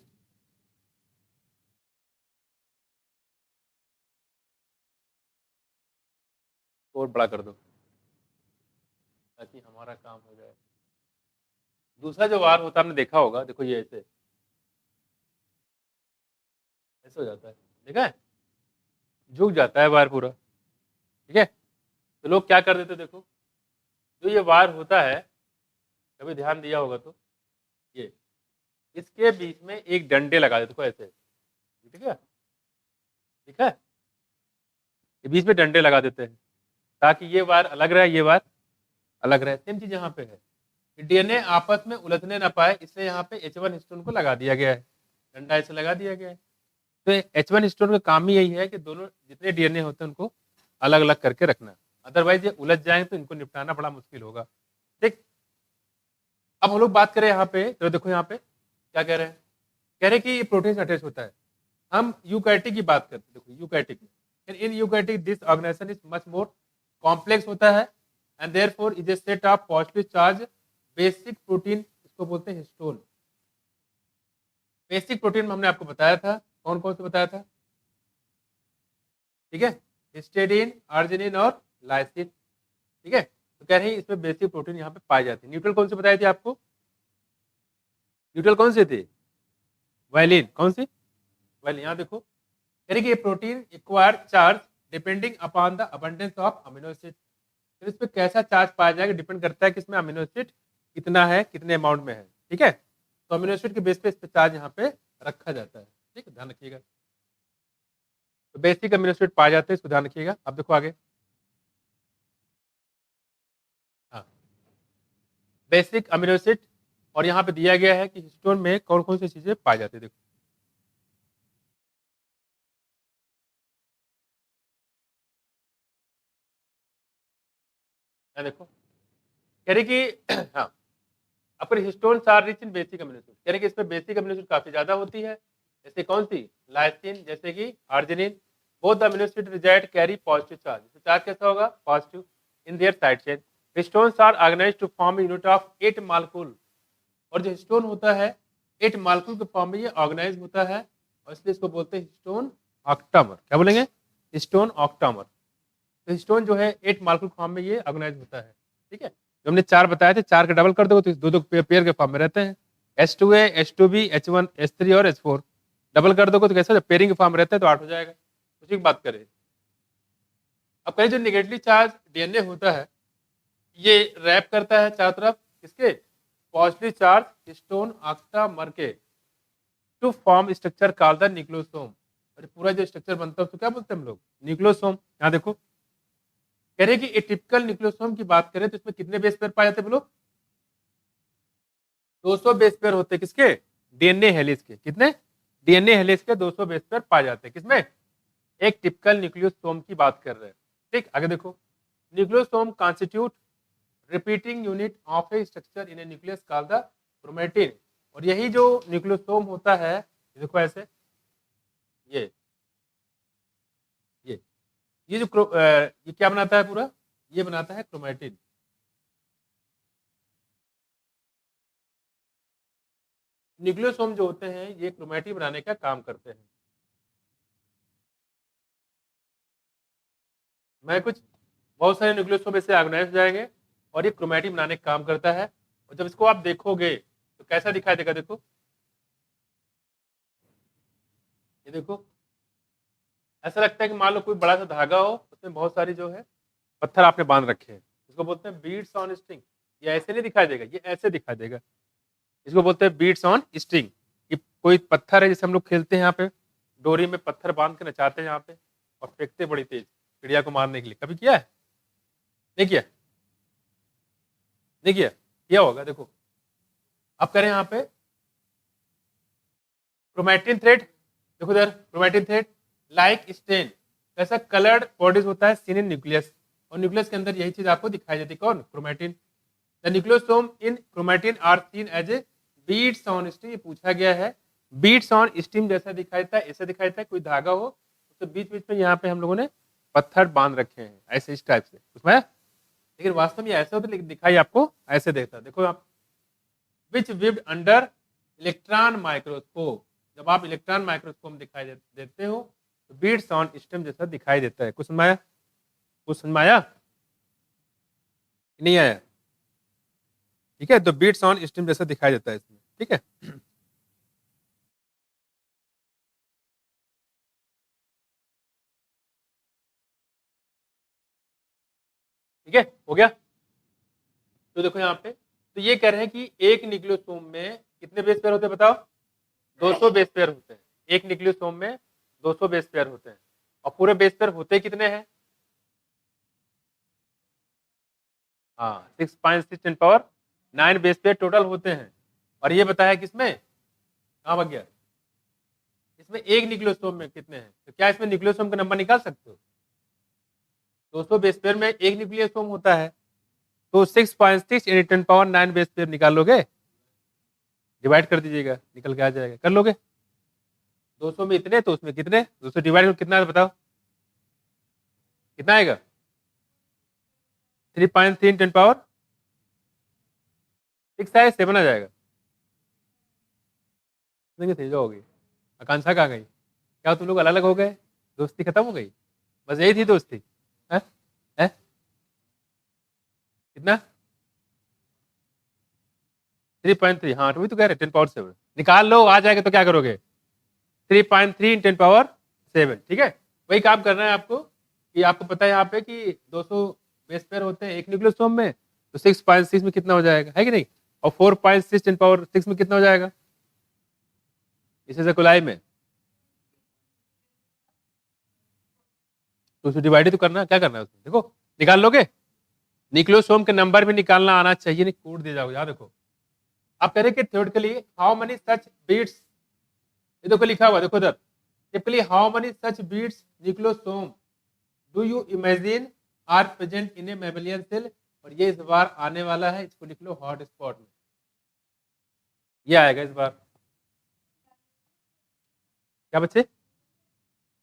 और बड़ा कर दो ताकि हमारा काम हो जाए। दूसरा जो वायर होता है आपने देखा होगा, देखो ये ऐसे ऐसे हो जाता है, देखा है, झुक जाता है वायर पूरा, ठीक है। तो लोग क्या कर देते, देखो जो ये वायर होता है, कभी ध्यान दिया होगा तो ये इसके बीच में एक डंडे लगा देते, देखो ऐसे, ठीक है, ठीक है, ये बीच में डंडे लगा देते हैं ताकि ये वायर अलग रहे, ये वायर अलग रहे। सेम चीज यहाँ पे है, डीएनए आपस में उलझने ना पाए, इसलिए यहाँ पे H1 हिस्टोन को लगा दिया गया है, डंडा ऐसे लगा दिया गया है। तो H1 हिस्टोन का काम ही यही है कि दोनों जितने डीएनए होते हैं उनको अलग अलग करके रखना, अदरवाइज ये उलझ जाएंगे तो इनको निपटाना बड़ा मुश्किल होगा, ठीक। अब हम लोग बात करें यहाँ पे, तो देखो यहाँ पे क्या कह रहे हैं, कह रहे हैं कि ये प्रोटीन से अटैच होता है। हम यूकैरियोटिक की बात करते हैं, देखो यूकैरियोटिक में, in eukaryotic this organisation is much more complex होता है and therefore is a set of positive charge basic protein, इसको बोलते हैं हिस्टोन। बेसिक प्रोटीन में हमने आपको बताया था, कौन कौन से बताया था, ठीक है, हिस्टेडीन, अर्जिनिन और लाइसिन, ठीक है। तो कह रहे हैं इसमें बेसिक प्रोटीन यहाँ पे पाई जाती है। न्यूट्रल कौन से बताई थी आपको, न्यूट्रल कौन से थे, वायलिन, कौन सी, वायलिन। यहाँ देखो कह रही कि ये protein acquire charge depending upon the abundance of amino acid, फिर इस पे कैसा चार्ज पाया जाएगा डिपेंड करता है कि इसमें अमीनो एसिड कितना है, कितने अमाउंट में है, ठीक है। तो अमीनो एसिड के बेस पे इस पे चार्ज यहाँ पे रखा जाता है, ठीक है, ध्यान रखिएगा। तो बेसिक अमीनो एसिड पाए जाते हैं, इसको ध्यान रखिएगा। अब देखो आगे, हाँ, बेसिक अमीनो एसिड, और यहाँ पे दिया गया है कि हिस्टोन में कौन कौन सी चीजें पाई जाती है, देखो देखो कह रही कि हाँ, upper histones are rich in basic amino acid, यानी कि इसमें बेसिक अमीनो एसिड काफी ज्यादा होती है, जैसे कौन सी, लाइसिन, जैसे कि arginine. Both the amino acid residue carry positive charge, charge कैसा होगा, positive, in their side chain. Histones are organised to form unit of 8 molecule, और जो हिस्टोन होता है 8 मॉलिक्यूल के फॉर्म में ये ऑर्गेनाइज होता है, और इसलिए इसको बोलते हैं हिस्टोन ऑक्टामर। क्या बोलेंगे, हिस्टोन ऑक्टामर। तो हिस्टोन जो है 8 मॉलिक्यूल फॉर्म में ये ऑर्गेनाइज होता है, ठीक है। जो हमने 4 बताए थे, 4 के डबल कर दो तो दो दो पेयर के फॉर्म में रहते हैं, H2A, H2B, H1, H3 और H4। डबल कर दोगे तो कैसे, पेयरिंग के फॉर्म में रहते हैं तो 8 हो जाएगा। उसी की बात करें। अब कहीं जो निगेटिवली चार्ज डीएनए होता है, ये रैप करता है चारों तरफ किसके, पॉजिटिव चार्ज हिस्टोन ऑक्टामर के, to form structure called the nucleosome. और पूरा जो स्ट्रक्चर बनता है उसको क्या बोलते हैं हम लोग, न्यूक्लियोसोम। यहाँ देखो कह रहे कि ए टिपिकल न्यूक्लियोसोम की बात करें तो इसमें कितने बेस पेयर पाए जाते हैं बोलो, 200 बेस पेयर होते हैं, किसके, डीएनए हेलिक्स के, कितने, डीएनए हेलिक्स के 200 बेस पेयर पाए जाते हैं, किसमें, एक टिपिकल न्यूक्लियोसोम की बात कर रहे हैं, ठीक। आगे देखो, nucleosome constitute repeating unit of A structure in A nucleus called the chromatin. और यही जो न्यूक्लियोसोम होता है, देखो ऐसे, ये ये ये जो ये क्या बनाता है पूरा, ये बनाता है क्रोमेटिन। न्यूक्लियोसोम जो होते हैं ये क्रोमेटिन बनाने का काम करते हैं। मैं कुछ बहुत सारे न्यूक्लियोसोम ऐसे ऑर्गेनाइज हो जाएंगे और ये क्रोमेटिन बनाने का काम करता है, और जब इसको आप देखोगे तो कैसा दिखाई देगा, देखो ये देखो, ऐसा लगता है कि मान लो कोई बड़ा सा धागा हो, उसमें बहुत सारी जो है पत्थर आपने बांध रखे हैं, इसको बोलते हैं बीड्स ऑन स्ट्रिंग। ये ऐसे नहीं दिखाई देगा, ये ऐसे दिखाई देगा, इसको बोलते हैं बीड्स ऑन स्ट्रिंग। ये कोई पत्थर है, जैसे हम लोग खेलते हैं यहाँ पे, डोरी में पत्थर बांध के नचाते हैं यहाँ पे और फेंकते बड़ी तेज चिड़िया को मारने के लिए, कभी किया है, नहीं किया, नहीं किया, किया होगा। देखो अब करें यहाँ पे क्रोमेटिन थ्रेड, देखो इधर क्रोमेटिन थ्रेड लाइक स्टेन, कैसा कलर्ड बॉडीज होता है सीन इन न्यूक्लियस, और न्यूक्लियस के अंदर यही चीज आपको दिखाई देती है, कौन, chromatin. The nucleosome in chromatin are seen as a beads on steam, ये पूछा गया है। बीड्स ऑन स्टीम जैसा दिखाई देता है, ऐसा दिखाई देता है कोई धागा हो तो बीच बीच में यहाँ पे हम लोगों ने पत्थर बांध रखे हैं ऐसे इस टाइप से उसमें, लेकिन वास्तव में ऐसे होते, लेकिन दिखाई आपको ऐसे देता है। देखो आप, विच विव्ड अंडर इलेक्ट्रॉन माइक्रोस्कोप, जब आप इलेक्ट्रॉन माइक्रोस्कोप दिखाई देते हो तो बीड्स ऑन स्टेम जैसा दिखाई देता है। कुछ समझाया? कुछ समझाया नहीं आया? ठीक है, तो बीड्स ऑन स्टेम जैसा दिखाई देता है इसमें। ठीक है, ठीक है, हो गया। तो देखो यहाँ पे, तो ये कह रहे हैं कि एक न्यूक्लियोसोम में कितने बेस पेयर होते हैं बताओ? 200 बेस पेयर होते हैं। एक न्यूक्लियोसोम में 200 बेस पेयर होते हैं, और पूरे बेस पेयर होते कितने हैं? हाँ, 6.6 × 10⁹ बेस पेयर टोटल होते हैं। और ये बताया किसमें, कहाँ भाग गया? इसमें एक न्यूक्लियोसोम में कितने हैं? तो क्या इसमें न्यूक्लियोसोम का नंबर निकाल सकते हो? 200 बेस पेयर में एक न्यूक्लियोसोम होता है, तो 6.6 × 10⁹ बेस पेयर निकाल लोगे, डिवाइड कर दीजिएगा, निकल के आ जाएगा। कर लोगे? 200 में इतने तो उसमें कितने, 200 डिवाइड कर कितना बताओ, कितना आएगा? 3.3 × 10⁶ है, 7 आ जाएगा। सही जाओगे। आकांक्षा कहाँ गई? क्या तुम लोग अलग अलग हो गए? दोस्ती खत्म हो गई? बस यही थी दोस्ती? है? है? कितना? 3.3। हाँ, तो कह रहे 10⁻7 निकाल लो, आ जाएगा। तो क्या करोगे? 3.3 × 10⁻7। ठीक है, वही काम करना है आपको, कि आपको पता है यहाँ पे कि 200 बेस पेयर होते हैं एक न्यूक्लियोसोम में, तो 6.6 में कितना हो जाएगा, है कि नहीं? और 4.6 × 10⁶ में कितना हो जाएगा? इसे कुलाई में तो उसे डिवाइड तो करना, क्या करना है उसमें? देखो, निकाल लोगे? न्यूक्लियोसोम के नंबर भी निकालना आना चाहिए, नहीं कोड दे जाओगे। याद देखो, आप कह रहे कि theoretically how many such beads, ये देखो लिखा हुआ, देखो इधर, typically how many such beads nucleosome do you imagine are present in a mammalian cell. और ये इस बार आने वाला है, इसको लिख लो हॉट स्पॉट में, ये आएगा इस बार। क्या बच्चे?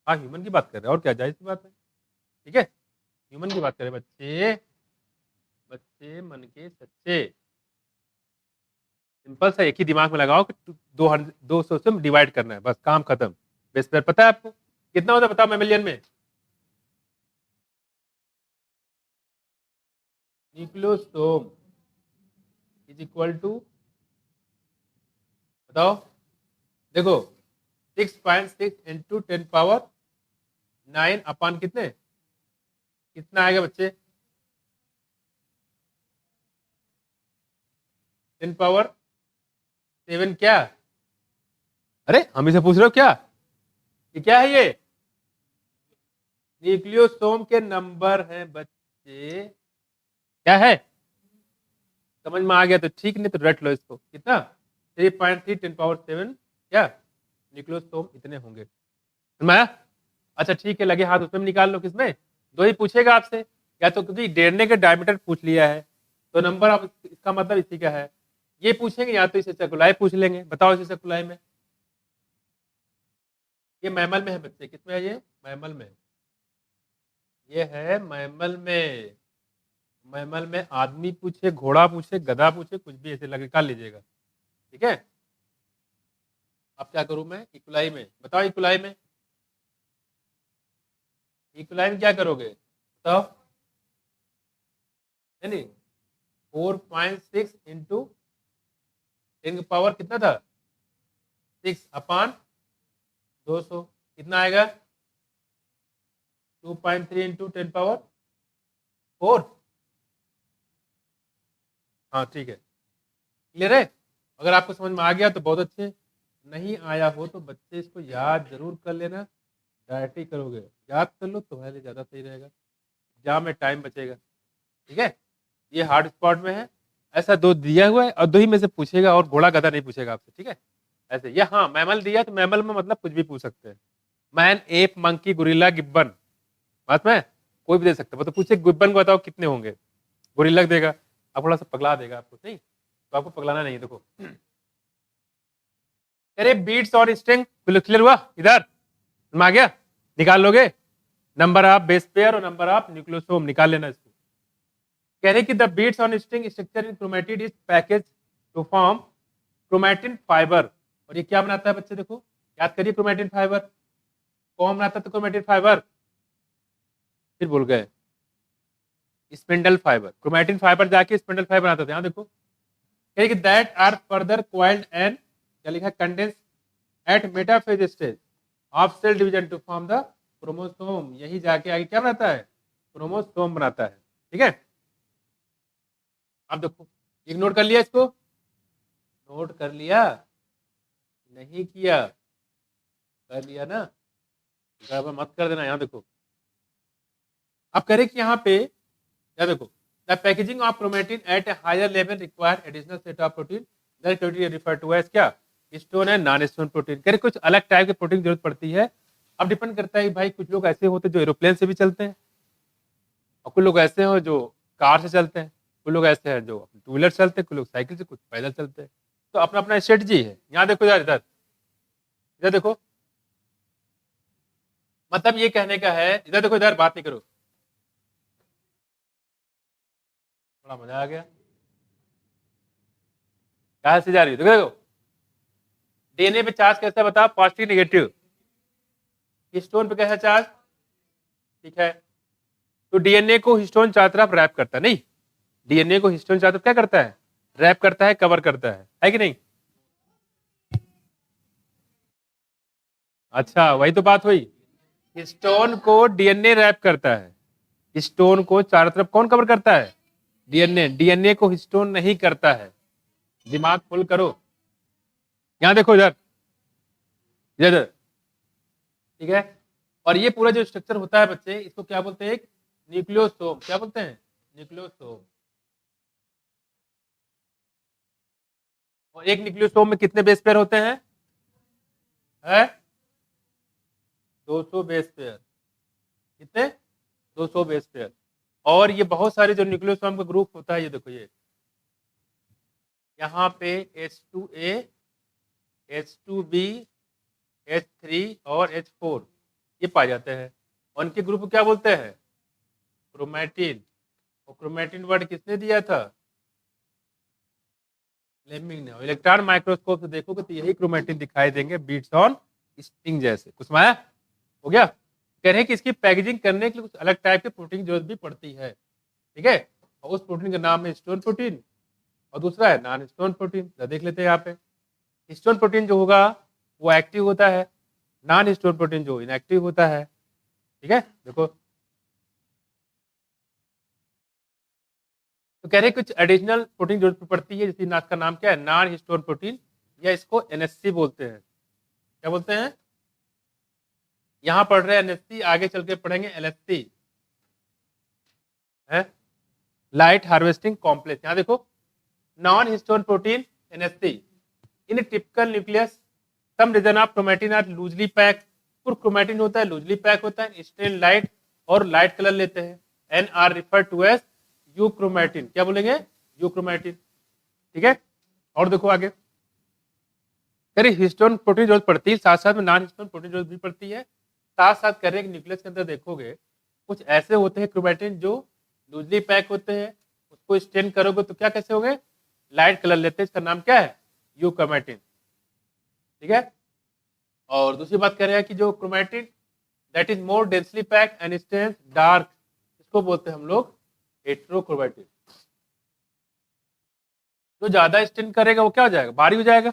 हाँ, ह्यूमन की बात कर रहे हैं, और क्या, जाहिर सी बात है। ठीक है, ह्यूमन की बात कर रहे हैं बच्चे, बच्चे मन के सच्चे। सिंपल सा एक ही दिमाग में लगाओ कि 200 से डिवाइड करना है, बस काम खत्म। बेस पेयर पता है आपको कितना होता है? बताओ मैमेलियन में। न्यूक्लियोसोम इज इक्वल टू, बताओ, देखो 6.6 × 10⁻9 अपान कितने, कितना आएगा बच्चे? 10⁻7 क्या? अरे हम इसे पूछ रहे हो क्या? ये क्या है? ये न्यूक्लियोसोम के नंबर है बच्चे। क्या है? समझ में आ गया तो ठीक, नहीं तो रट लो इसको। कितना? 3.3 × 10⁻7 क्या न्यूक्लियोसोम इतने होंगे। समझ आया? अच्छा ठीक है, लगे हाथ उसमें निकाल लो। किसमें? दो ही पूछेगा आपसे, या तो कभी डेरने के डायमीटर पूछ लिया है तो नंबर आप इसका मतलब इसी का है, ये पूछेंगे, या तो इसे सर्कुलाई पूछ लेंगे। बताओ इसे सर्कुलाई में, ये मैमल में है बच्चे। किसमें है? ये मैमल में, ये है मैमल में। मैमल में आदमी पूछे, घोड़ा पूछे, गधा पूछे, कुछ भी ऐसे लगे निकाल लीजिएगा। ठीक है, अब क्या करूं मैं इक्वलाई में? बताओ इक्वलाई में, इक्वलाई में क्या करोगे बताओ? नहीं, 4.6 × 10⁻, कितना था? 6/200 कितना आएगा? 2.3 × 10⁻4। हाँ ठीक है, क्लियर है? अगर आपको समझ में आ गया तो बहुत अच्छे, नहीं आया हो तो बच्चे इसको याद जरूर कर लेना। डायरेक्ट ही करोगे, याद कर लो तुम्हारे लिए ज़्यादा सही रहेगा, एग्जाम में टाइम बचेगा। ठीक है, ये हार्ड स्पॉट में है, ऐसा दो दिया हुआ है और दो ही में से पूछेगा, और घोड़ा गधा नहीं पूछेगा आपसे। ठीक है, ऐसे ये, हाँ मैमल दिया तो मैमल में मतलब कुछ भी पूछ सकते हैं। Man, app, monkey, guerrilla, Gibbon, बात में कोई भी दे सकता है। तो पूछे गिब्बन को बताओ कितने होंगे, गुरिल्ला देगा आप थोड़ा सा पगला देगा आपको, नहीं तो आपको पगलाना नहीं है। देखो अरे बीट्स और स्ट्रिंग क्लियर हुआ, इधर आ गया, निकाल लोगे नंबर ऑफ बेस पेयर और नंबर ऑफ न्यूक्लियोसोम, निकाल लेना इसको। कह रहे कि the beads on string structure in chromatid is package to form chromatin fibre. और ये क्या बनाता है बच्चे, देखो याद करिए, क्रोमेटिन फाइबर कौन बनाता था? क्रोमेटिन फाइबर, फिर भूल गए, स्पिंडल फाइबर। क्रोमेटिन फाइबर जाके स्पिंडल फाइबर बनाता था। यहाँ देखो कह that are further coiled and क्या लिखा, condense at metaphase stage of cell division to form the chromosome. यही जाके आगे क्या बनाता है? क्रोमोसोम बनाता है। ठीक है, अब देखो इग्नोर कर लिया इसको, नोट कर लिया नहीं किया, कर लिया ना, गड़बड़ मत कर देना। यहाँ देखो अब करें कि यहाँ पे या देखो the packaging of chromatin at a higher level require additional set of protein that protein refer to as क्या, histone and non histone protein. कह रहे कुछ अलग टाइप के प्रोटीन की जरूरत पड़ती है। अब डिपेंड करता है भाई, कुछ लोग ऐसे होते हैं जो एरोप्लेन से भी चलते हैं, और कुछ लोग ऐसे हो जो कार से चलते हैं, कुछ लोग ऐसे हैं जो टू व्हीलर चलते हैं, कुछ लोग साइकिल से, कुछ पैदल चलते हैं। तो अपना अपना स्ट्रेटजी है। यहाँ देखो यार, इधर इधर देखो, मतलब ये कहने का है, इधर देखो, इधर बात नहीं करो, बड़ा मजा आ गया। कहाँ से जा रही है? देखो देखो डीएनए पे चार्ज कैसा बता, पॉजिटिव नेगेटिव। हिस्टोन पे कैसा चार्ज, ठीक है। तो डीएनए को हिस्टोन चारों तरफ रैप करता है, नहीं डीएनए को हिस्टोन चारों तरफ क्या करता है, रैप करता है, कवर करता है कि नहीं? अच्छा वही तो बात हुई, हिस्टोन को डीएनए रैप करता है, हिस्टोन को चारों तरफ कौन कवर करता है? डीएनए। डीएनए को हिस्टोन नहीं करता है, दिमाग फुल करो। यहां देखो, इधर इधर, ठीक है। और ये पूरा जो स्ट्रक्चर होता है बच्चे, इसको क्या बोलते हैं? एक न्यूक्लियोसोम। क्या बोलते हैं? न्यूक्लियोसोम। और एक न्यूक्लियोसोम में कितने बेस पेयर होते हैं? है 200 बेस पेयर। कितने? 200 बेस पेयर। और ये बहुत सारे जो न्यूक्लियोसोम का ग्रुप होता है, ये देखो ये यहाँ पे H2A, H2B, H3 और H4 ये पाए जाते हैं। और उनके ग्रुप को क्या बोलते हैं? क्रोमैटिन। और क्रोमैटिन वर्ड किसने दिया था? फ्लेमिंग ने। इलेक्ट्रॉन माइक्रोस्कोप से देखोगे तो यही क्रोमैटिन दिखाई देंगे, बीट्स ऑन स्ट्रिंग जैसे। कुछ माया हो गया? कह रहे हैं कि इसकी पैकेजिंग करने के लिए कुछ अलग टाइप के प्रोटीन की जरूरत भी पड़ती है, ठीक है। और उस प्रोटीन का नाम है हिस्टोन प्रोटीन, और दूसरा है नॉन हिस्टोन प्रोटीन। देख लेते हैं यहाँ पे, हिस्टोन प्रोटीन जो होगा वो एक्टिव होता है, नॉन हिस्टोन प्रोटीन जो इनएक्टिव होता है, ठीक है। देखो तो कह रहे कुछ एडिशनल प्रोटीन जरूरत पड़ती है, जिसकी नाम का नाम क्या है? नॉन हिस्टोन प्रोटीन, या इसको एनएससी बोलते हैं। क्या बोलते हैं? यहां पढ़ रहे हैं एनएससी, आगे चल के पढ़ेंगे एलएससी, है लाइट हार्वेस्टिंग कॉम्प्लेक्स। यहां देखो non histone protein NSC in typical nucleus some region of chromatin are loosely pack. कुछ क्रोमैटिन होता है लूजली पैक होता है, स्टेन लाइट और लाइट कलर लेते हैं, and are refer to as euchromatin. क्या बोलेंगे? यूक्रोमैटिन, ठीक है। और देखो आगे, कह हिस्टोन प्रोटीन जरूरत पड़ती है, साथ साथ में नॉन हिस्टोन प्रोटीन जरूरत भी पड़ती है। साथ साथ कह रहे हैं न्यूक्लियस के अंदर देखोगे कुछ ऐसे होते हैं क्रोमैटिन जो लूजली पैक होते हैं, उसको स्टेन करोगे तो क्या कैसे होंगे? लाइट कलर लेते हैं, इसका नाम क्या है? यूक्रोमैटिन, ठीक है। और दूसरी बात कह रहे हैं कि जो chromatin that is more densely pack and stains dark, इसको बोलते हैं हम लोग हेट्रोक्रोमैटिन। जो ज्यादा स्टेन करेगा वो क्या हो जाएगा? भारी हो जाएगा।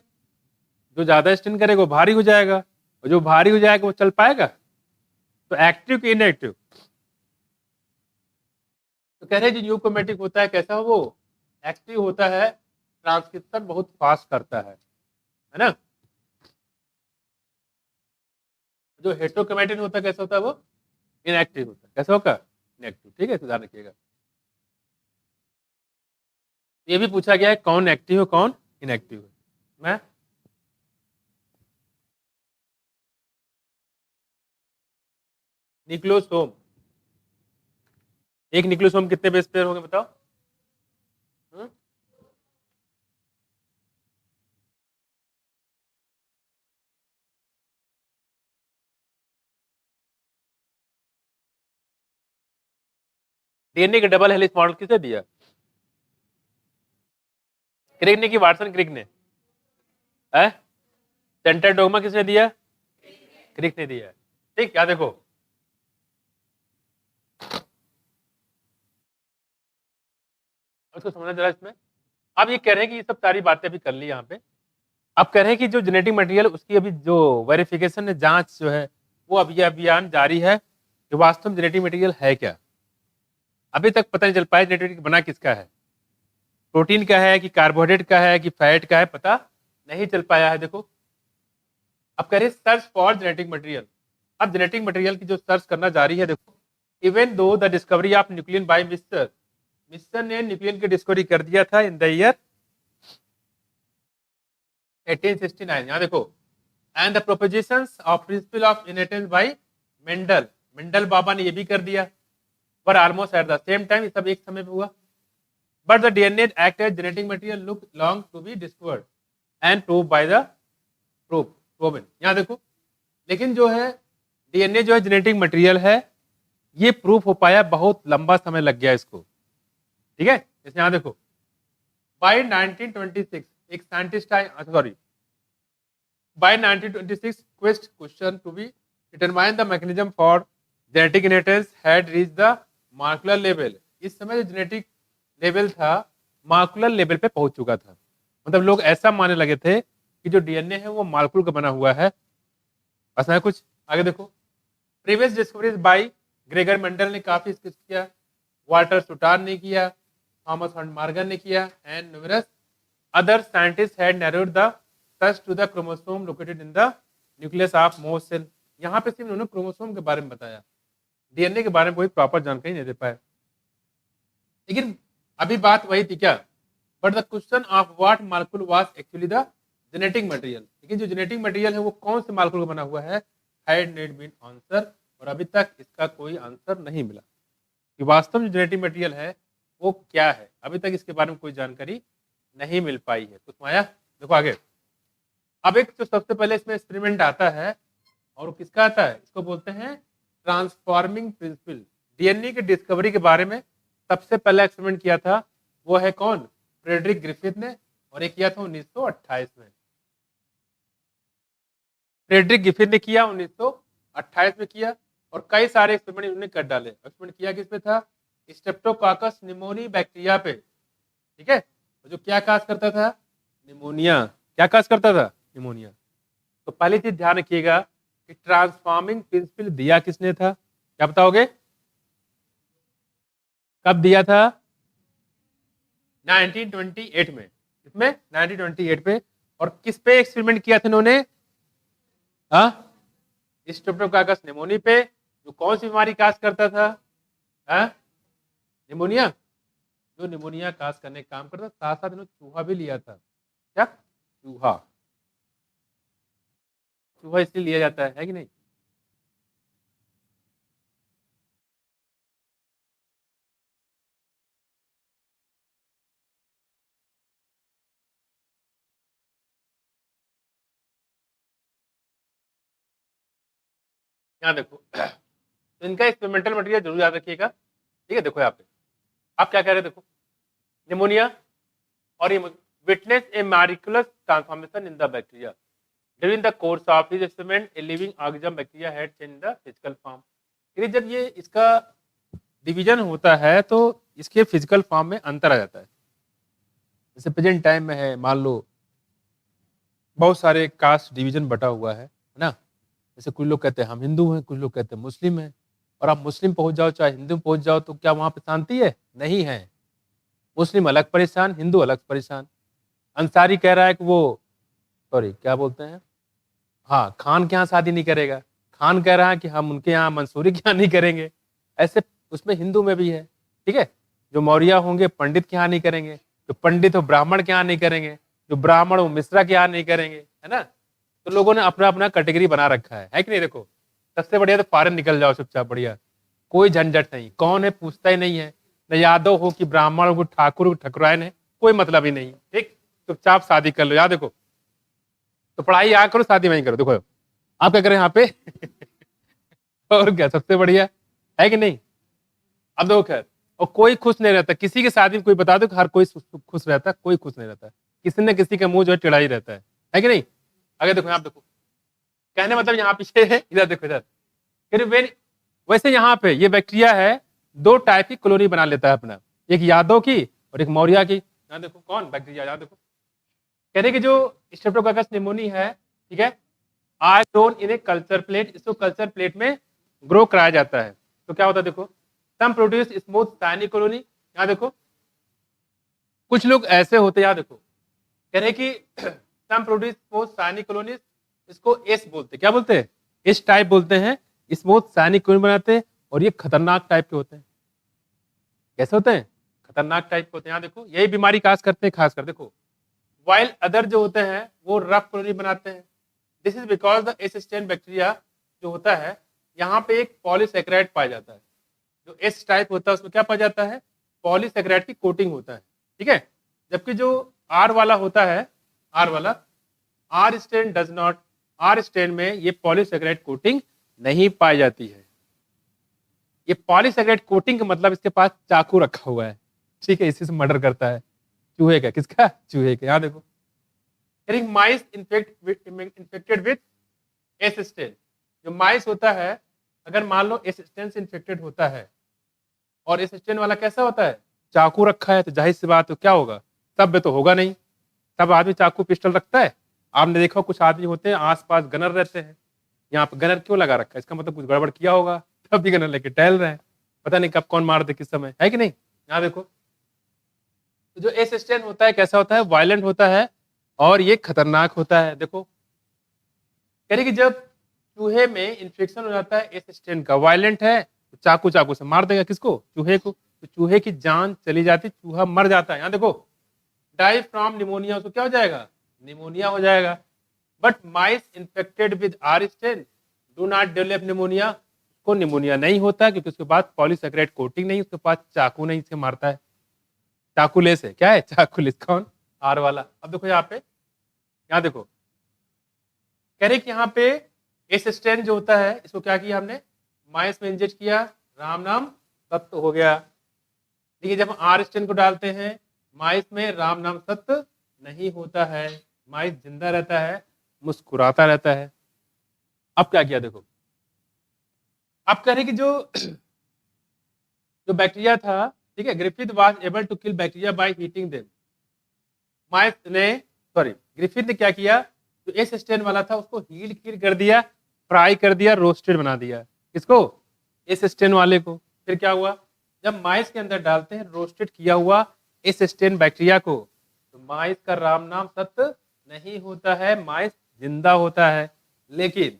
जो ज्यादा स्टेन करेगा वो भारी हो जाएगा, और जो भारी हो जाएगा वो चल पाएगा। तो एक्टिव कि इनएक्टिव? तो कह रहे हैं जो यूक्रोमैटिक होता है कैसा, वो एक्टिव होता है, ट्रांसक्रिप्शन बहुत फास्ट करता है ना। जो हेट्रोक्रोमैटिन होता है कैसा होता है? वो इनएक्टिव होता है। कैसा होगा? इनएक्टिव, ठीक है, ध्यान रखिएगा। ये भी पूछा गया है कौन एक्टिव है कौन इनएक्टिव है। मैं न्यूक्लियोसोम, एक न्यूक्लियोसोम कितने बेस पेयर होंगे बताओ? डीएनए के डबल हेलिक्स मॉडल किसे दिया? क्रिक ने कि वाटसन क्रिक ने? सेंटर डोगमा किसने दिया? क्रिक ने दिया। ठीक, क्या देखो उसको समझना जरा इसमें। अब ये कह रहे हैं कि ये सब सारी बातें अभी कर ली यहाँ पे। अब कह रहे हैं कि जो जेनेटिक मटेरियल उसकी अभी जो वेरिफिकेशन जांच जो है वो अभी अभियान जारी है कि वास्तव में जेनेटिक मटेरियल है क्या। अभी तक पता नहीं चल पाया जेनेटिक बना किसका है, प्रोटीन का है कि कार्बोहाइड्रेट का है कि फैट का है, पता नहीं चल पाया है। देखो अब कह रहे सर्च फॉर जेनेटिक मटेरियल। अब जेनेटिक मटेरियल की जो सर्च करना जारी है। देखो even though the discovery of nuclein by mister ने न्यूक्लियन की डिस्कवरी कर दिया था इन द ईयर 1869। यहाँ देखो and the propositions of principle of inheritance by Mendel बाबा ने ये भी कर दिया, पर almost at the same time, सब एक समय पे हुआ। But the DNA act as genetic material look long to be discovered and prove by the proven. यहाँ देखो लेकिन जो है डीएनए जो है जेनेटिक मटेरियल है, ये प्रूफ हो पाया, बहुत लंबा समय लग गया इसको। ठीक है, इसमें यहाँ देखो बाय 1926 एक साइंटिस्ट आए, sorry by 1926 question to be determine the mechanism for genetic inheritance had reach the molecular level. इस समय जो जेनेटिक लेवल था मार्कुलर लेवल पे पहुंच चुका था। मतलब लोग ऐसा मानने लगे थे कि जो डीएनए है वो मार्कुल का बना हुआ है। ऐसा है कुछ। आगे देखो previous discoveries by Gregor Mendel ने काफी किया, वाल्टर सुटार ने किया, थॉमस हंट मार्गन ने किया and numerous other scientist had narrowed the search to the chromosome located in the nucleus of most cell. यहाँ पे सिर्फ उन्होंने क्रोमोसोम के बारे में बताया, डीएनए के बारे में कोई प्रॉपर जानकारी नहीं दे पाए। लेकिन अभी बात वही थी क्या, but the question of what molecule was actually the genetic material. लेकिन जो जेनेटिक मटेरियल है वो कौन से मार्कुल का बना हुआ है, हैड नॉट बीन आंसर, और अभी तक इसका कोई आंसर नहीं मिला कि वास्तव में जेनेटिक मटेरियल है वो क्या है। अभी तक इसके बारे में कोई जानकारी नहीं मिल पाई है। तो माया देखो आगे। अब एक जो सबसे पहले इसमें एक्सपेरिमेंट आता है और किसका आता है, इसको बोलते हैं ट्रांसफॉर्मिंग प्रिंसिपल। डीएनए के डिस्कवरी के बारे में सबसे पहला एक्सपेरिमेंट किया था वो है कौन, फ्रेडरिक ग्रिफिथ ने, और एक किया था 1928 में। फ्रेडरिक ग्रिफिथ ने किया 1928 में किया, और कई सारे एक्सपेरिमेंट उन्होंने कर डाले। एक्सपेरिमेंट किया किस पे था, स्ट्रेप्टोकाकस निमोनी बैक्टीरिया पे। ठीक है, जो क्या काज करता था, निमोनिया। क्या काज करता था, निमोनिया। तो पहली चीज ध्यान रखिएगा कि ट्रांसफॉर्मिंग प्रिंसिपल दिया किसने था, क्या बताओगे, कब दिया था, 1928 में। इसमें 1928 पे, और किस पे एक्सपेरिमेंट किया था इन्होंने, स्ट्रेप्टोकाकस निमोनी पे, जो कौन सी बीमारी काज करता था, निमोनिया। जो निमोनिया काज करने का काम करता, साथ साथ इन्होंने चूहा भी लिया था। क्या, चूहा। चूहा इसलिए लिया जाता है कि नहीं। यहाँ देखो तो इनका एक्सपेरिमेंटल मटेरियल जरूर याद रखिएगा। ठीक है, देखो यहाँ पे आप क्या कह रहे हैं, देखो निमोनिया और ये witness a miraculous transformation in the bacteria during the course of his experiment a living organism bacteria had change the physical form. यानी जब ये इसका डिवीजन होता है तो इसके फिजिकल फॉर्म में अंतर आ जाता है। जैसे प्रेजेंट टाइम में है, मान लो बहुत सारे कास्ट डिवीजन बटा हुआ है ना। जैसे कुछ लोग कहते हैं हम हिंदू हैं, कुछ लोग कहते हैं मुस्लिम हैं, और आप मुस्लिम पहुंच जाओ चाहे हिंदू पहुंच जाओ तो क्या वहां पे शांति है, नहीं है। मुस्लिम अलग परेशान, हिंदू अलग परेशान। अंसारी कह रहा है कि वो, सॉरी क्या बोलते हैं, हाँ खान के यहाँ शादी नहीं करेगा, खान कह रहा है कि हम उनके यहाँ मंसूरी के यहाँ नहीं करेंगे। ऐसे उसमें हिंदू में भी है। ठीक है, जो मौर्य होंगे पंडित के यहाँ नहीं करेंगे, जो पंडित हो ब्राह्मण के यहाँ नहीं करेंगे, जो ब्राह्मण हो मिश्रा के यहाँ नहीं करेंगे, है ना। तो लोगों ने अपना अपना कैटेगरी बना रखा है कि नहीं। देखो सबसे बढ़िया तो फॉरेन निकल जाओ चुपचाप, बढ़िया, कोई झंझट नहीं, कौन है पूछता ही नहीं है, न यादव हो कि ब्राह्मण हो, ठाकुर हो, ठकुरायन है, कोई मतलब ही नहीं। ठीक, चुपचाप शादी कर लो। याद देखो, तो पढ़ाई यहाँ करो, शादी वहीं करो। देखो आप क्या करें यहाँ पे और क्या सबसे बढ़िया है कि नहीं। अब देखो खैर और कोई खुश नहीं रहता। किसी के शादी में कोई बता दो कि हर कोई खुश रहता है, कोई खुश नहीं रहता। किसी न किसी का मुंह जो है टेढ़ा ही रहता है कि नहीं? अगर देखो यहाँ देखो, कहने मतलब यहाँ पीछे है, इधर देखो इधर। वैसे यहाँ पे ये बैक्टीरिया है, दो टाइप की कॉलोनी बना लेता है अपना, एक यादव की और एक मौर्या की। यहाँ देखो कौन बैक्टीरिया, यहाँ देखो कह रहे कि जो स्ट्रेप्टोकोकस निमोनी है, ठीक है, are grown in a culture plate, इसको कल्चर प्लेट में ग्रो कराया जाता है। तो क्या होता है देखो, some produce smooth shiny colony. यहाँ देखो कुछ लोग ऐसे होते हैं, यहाँ देखो कह रहे कि सम प्रोड्यूस स्मूथ शाइनी कॉलोनीज, इसको एस बोलते हैं। क्या बोलते हैं? एस टाइप बोलते हैं। स्मूथ शाइनी कॉलोनी बनाते हैं और ये खतरनाक टाइप के होते हैं। कैसे होते हैं? खतरनाक टाइप के होते हैं। यहाँ देखो यही बीमारी काज करते हैं खासकर। देखो वाइल अदर जो होते हैं वो रफ कॉलोनी बनाते हैं। This is because the S strain bacteria जो होता है, यहाँ पे एक पॉलीसेकेराइड पाया जाता है। जो एस टाइप होता है उसमें क्या पाया जाता है? पॉलीसेकेराइड की कोटिंग होता है, ठीक है। जबकि जो आर वाला होता है, आर वाला, R strain does not, R strain में ये पॉलीसेकेराइड कोटिंग नहीं पाई जाती है। ये पॉलीसेकेराइड कोटिंग का मतलब इसके पास चाकू रखा हुआ है, ठीक है, इसी से मर्डर करता है। चूहे का, किसका? चूहे का। यहाँ देखो माइस इन्फेक्टेड विथ एस स्टेन, जो माइस होता है अगर मान लो एस स्टेन से इन्फेक्टेड होता है और एस स्टेन वाला कैसा होता है? चाकू रखा है, तो जाहिर सी बात, तो क्या होगा? सब में तो होगा नहीं। सब आदमी चाकू पिस्टल रखता है? आपने देखा कुछ आदमी होते हैं आसपास गनर रहते हैं। यहाँ पे गनर क्यों लगा रखा है? इसका मतलब कुछ गड़बड़ किया होगा, तब भी गनर लेके टहल रहे हैं। पता नहीं कब कौन मार दे किस समय, है कि नहीं? यहाँ देखो तो जो एस स्टेन होता है कैसा होता है? वायलेंट होता है और ये खतरनाक होता है। देखो कह रही कि जब चूहे में इन्फेक्शन हो जाता है एस स्टेन का, वायलेंट है, तो चाकू से मार देगा किसको? चूहे को। तो चूहे की जान चली जाती, चूहा मर जाता है। यहाँ देखो डाई फ्रॉम निमोनिया, उसको क्या हो जाएगा? निमोनिया हो जाएगा। But mice infected with R strain do not develop pneumonia, को निमोनिया नहीं होता क्योंकि उसके बाद पॉलीसेकेराइड कोटिंग नहीं, उसके पास चाकू नहीं से मारता है। चाकूले से क्या है? चाकूले। कौन? आर वाला। अब देखो यहाँ पे, यहाँ देखो कह रहे कि यहाँ पे एस स्टेन जो होता है इसको क्या किया हमने? माइस में इंजेक्ट किया, राम नाम सत्य हो गया। देखिए जब आर स्टेन को डालते हैं माइस में, राम नाम सत्य नहीं होता है, माइस जिंदा रहता है, मुस्कुराता रहता है। अब क्या किया देखो, अब कह रहे कि जो बैक्टीरिया था, ठीक है, Griffith was able to kill bacteria by heating them. Mice ने, सॉरी, ग्रिफिथ ने क्या किया? जो एस स्टेन वाला था उसको हीट किल कर दिया, फ्राई कर दिया, रोस्टेड बना दिया। किसको? एस स्टेन वाले को। फिर क्या हुआ? जब माइस के अंदर डालते हैं रोस्टेड किया हुआ एस स्टेन बैक्टीरिया को, तो माइस का राम नाम सत्य नहीं होता है, माइस जिंदा होता है। लेकिन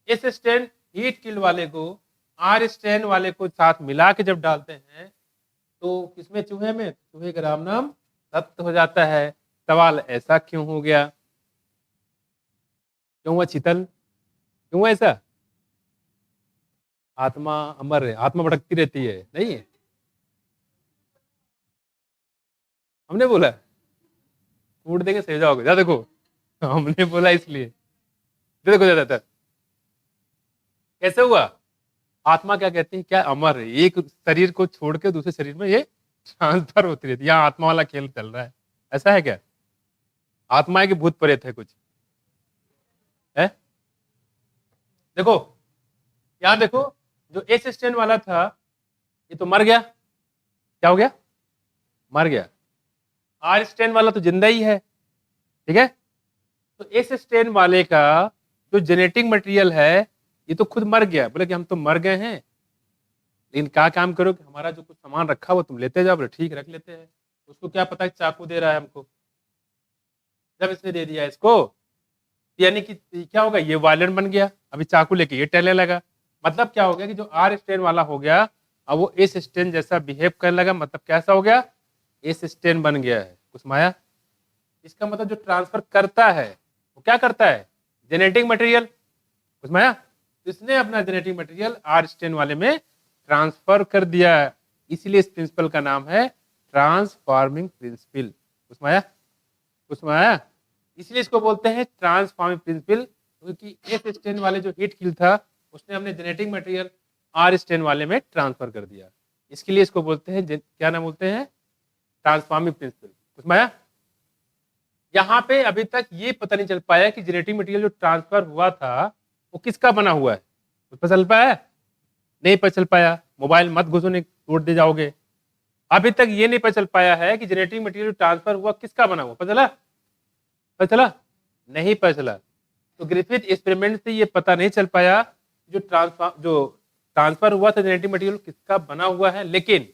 एस स्टेन हीट किल वाले को आर स्टेन वाले को साथ मिला के जब डालते हैं तो किसमें? चूहे में। चूहे का राम नाम सत्य हो जाता है। सवाल ऐसा क्यों हो गया? क्यों हुआ शीतल? क्यों हुआ ऐसा? आत्मा अमर है, आत्मा भटकती रहती है, नहीं है? हमने बोला फूट देंगे सही जाओगे, जा देखो हमने बोला इसलिए। देखो ज्यादातर कैसे हुआ? आत्मा क्या कहती है? क्या अमर है, एक शरीर को छोड़ के दूसरे शरीर में ये ट्रांसफर होती रहती है। यहाँ आत्मा वाला खेल चल रहा है, ऐसा है क्या? आत्मा है कि भूत प्रेत है कुछ है? देखो यहाँ देखो, जो एस स्टेन वाला था ये तो मर गया। क्या हो गया? मर गया। आर स्टेन वाला तो जिंदा ही है, ठीक है। तो एस स्टेन वाले का जो जेनेटिक मटेरियल है ये तो खुद मर गया। बोले कि हम तो मर गए हैं, लेकिन क्या काम करो कि हमारा जो कुछ सामान रखा वो तुम लेते जाओ। बोले ठीक, रख लेते हैं। उसको क्या पता चाकू दे रहा है हमको। जब इसने दे दिया इसको, यानी कि क्या होगा? ये वायलेंट बन गया, अभी चाकू लेके ये टहलने लगा। मतलब क्या हो गया कि जो आर स्टेन वाला हो गया अब वो एस स्टेन जैसा बिहेव करने लगा। मतलब कैसा हो गया? एस स्टेन बन गया है। कुछ माया, इसका मतलब जो ट्रांसफर करता है वो क्या करता है? Genetic material. कुछ माया, इसने अपना जेनेटिक मटेरियल आर स्टेन वाले में ट्रांसफर कर दिया। इसीलिए इस प्रिंसिपल का नाम है ट्रांसफॉर्मिंग प्रिंसिपल। कुछ माया, कुछ माया, इसलिए इसको बोलते हैं ट्रांसफॉर्मिंग प्रिंसिपल, क्योंकि एस स्टेन वाले जो हीट किल था उसने अपने जेनेटिक मटेरियल आर स्टेन वाले में ट्रांसफर कर दिया। इसके लिए इसको बोलते हैं, क्या नाम बोलते हैं, ट्रांसफॉर्मिंग प्रिंसिपल। उसमें आया? यहाँ पे अभी तक ये पता नहीं चल पाया कि जेनेटिक मटेरियल जो ट्रांसफर हुआ था वो किसका बना हुआ है, पता चल पाया? नहीं पता चल पाया। मोबाइल मत घुसोने, तोड़ दे जाओगे। अभी तक ये नहीं पता चल पाया है कि जेनेटिक मटेरियल ट्रांसफर हुआ किसका बना हुआ, पता चला? पता चला? नहीं पता चला। तो ग्रिफिथ एक्सपेरिमेंट से ये पता नहीं चल पाया जो ट्रांसफर हुआ था जेनेटिक मटेरियल किसका बना हुआ है। लेकिन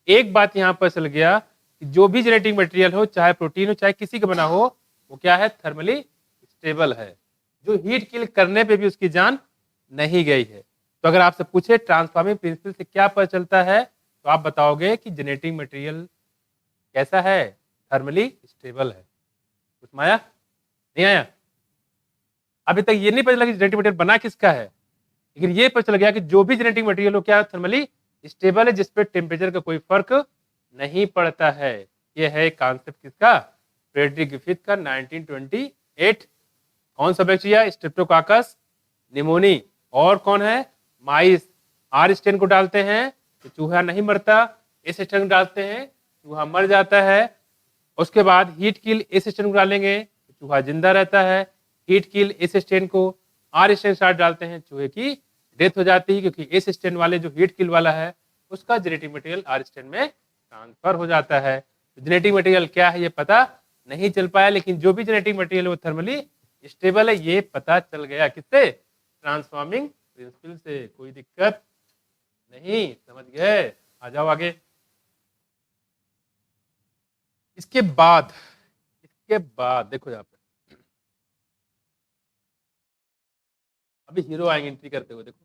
एक बात यहां पर चल गया कि जो भी जेनेटिक मटेरियल हो, चाहे प्रोटीन हो चाहे किसी का बना हो, वो क्या है, थर्मली स्टेबल है, जो हीट किल करने पे भी उसकी जान नहीं गई है। तो अगर आपसे पूछे ट्रांसफॉर्मिंग प्रिंसिपल से क्या पता चलता है, तो आप बताओगे कि जेनेटिक मटेरियल कैसा है, थर्मली स्टेबल है। कुछ आया? नहीं आया? अभी तक ये नहीं पता चला कि जेनेटिक मटेरियल बना किसका है, लेकिन ये पता चल गया कि जो भी जेनेटिक मटेरियल हो क्या थर्मली स्टेबल है, जिसपे टेम्परेचर का कोई फर्क नहीं पड़ता है। ये है कॉन्सेप्ट किसका, फ्रेडरिक ग्रिफिथ का 1928। कौन सा बैक्टीरिया, स्ट्रेप्टोकाकस निमोनी। और कौन है, माइस। आर स्टेन को डालते हैं तो चूहा नहीं मरता, एस स्टेन डालते हैं चूहा मर जाता है। उसके बाद हीट किल एस स्टेन को डालेंगे तो चूहा जिंदा रहता है। हीट किल एस स्टेन को आर स्टेन साथ डालते हैं, चूहे की डेथ हो जाती है, क्योंकि एस स्टेन वाले जो हीट किल वाला है उसका जेनेटिक मटेरियल आर स्टेन में ट्रांसफर हो जाता है। जेनेटिक मटेरियल क्या है ये पता नहीं चल पाया, लेकिन जो भी जेनेटिक मटेरियल वो थर्मली स्टेबल है ये पता चल गया। किससे? ट्रांसफॉर्मिंग प्रिंसिपल से। कोई दिक्कत नहीं, समझ गए? आ जाओ आगे। इसके बाद देखो यहाँ पे अभी हीरो आएंगे एंट्री करते हुए। देखो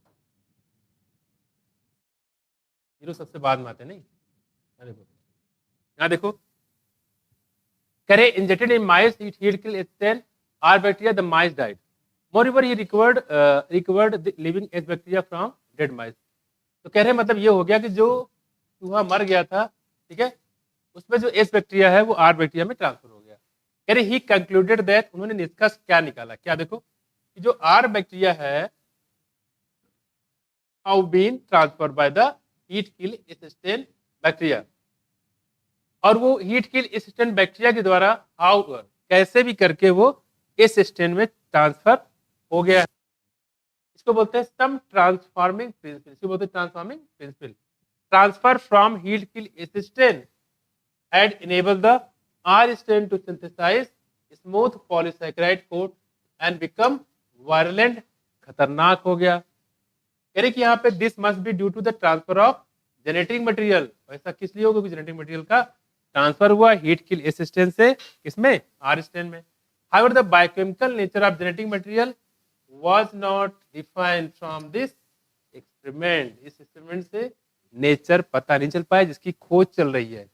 हीरो सबसे बाद में आते हैं, नहीं? यहाँ देखो, करे injected in mice it heat kill S strain R bacteria, the mice died. मोreover he recovered the living as bacteria from dead mice। तो कह रहे मतलब ये हो गया कि जो चूहा मर गया था, ठीक है, उसमें जो एस बैक्टीरिया है वो आर बैक्टीरिया में ट्रांसफर हो गया। कह रहे ही कंक्लूडेड दैट, उन्होंने निष्कर्ष क्या निकाला, क्या देखो, कि जो आर बैक्टीरिया है have been transferred by the heat kill S strain bacteria, और वो हीट किल एसिस्टेंट बैक्टीरिया के द्वारा हाउ कैसे भी करके वो इस स्टेन में ट्रांसफर हो गया। इसको बोलते हैं सम ट्रांसफॉर्मिंग प्रिंसिपल। इसको बोलते हैं transforming principle. Transfer from heat kill assistant had enabled the R strain to synthesize smooth polysaccharide coat and become virulent। खतरनाक हो गया। कह रहे कि यहाँ पे this must be due to the transfer of genetic material. ऐसा किस लिए होगा कि जेनेटिक मटेरियल का ट्रांसफर हुआ हीट किल एसिस्टेंट से किसमें, आर स्टेन में। However, the biochemical nature of genetic material was not defined from this experiment। इस एक्सपेरिमेंट से नेचर पता नहीं चल पाया जिसकी खोज चल रही है।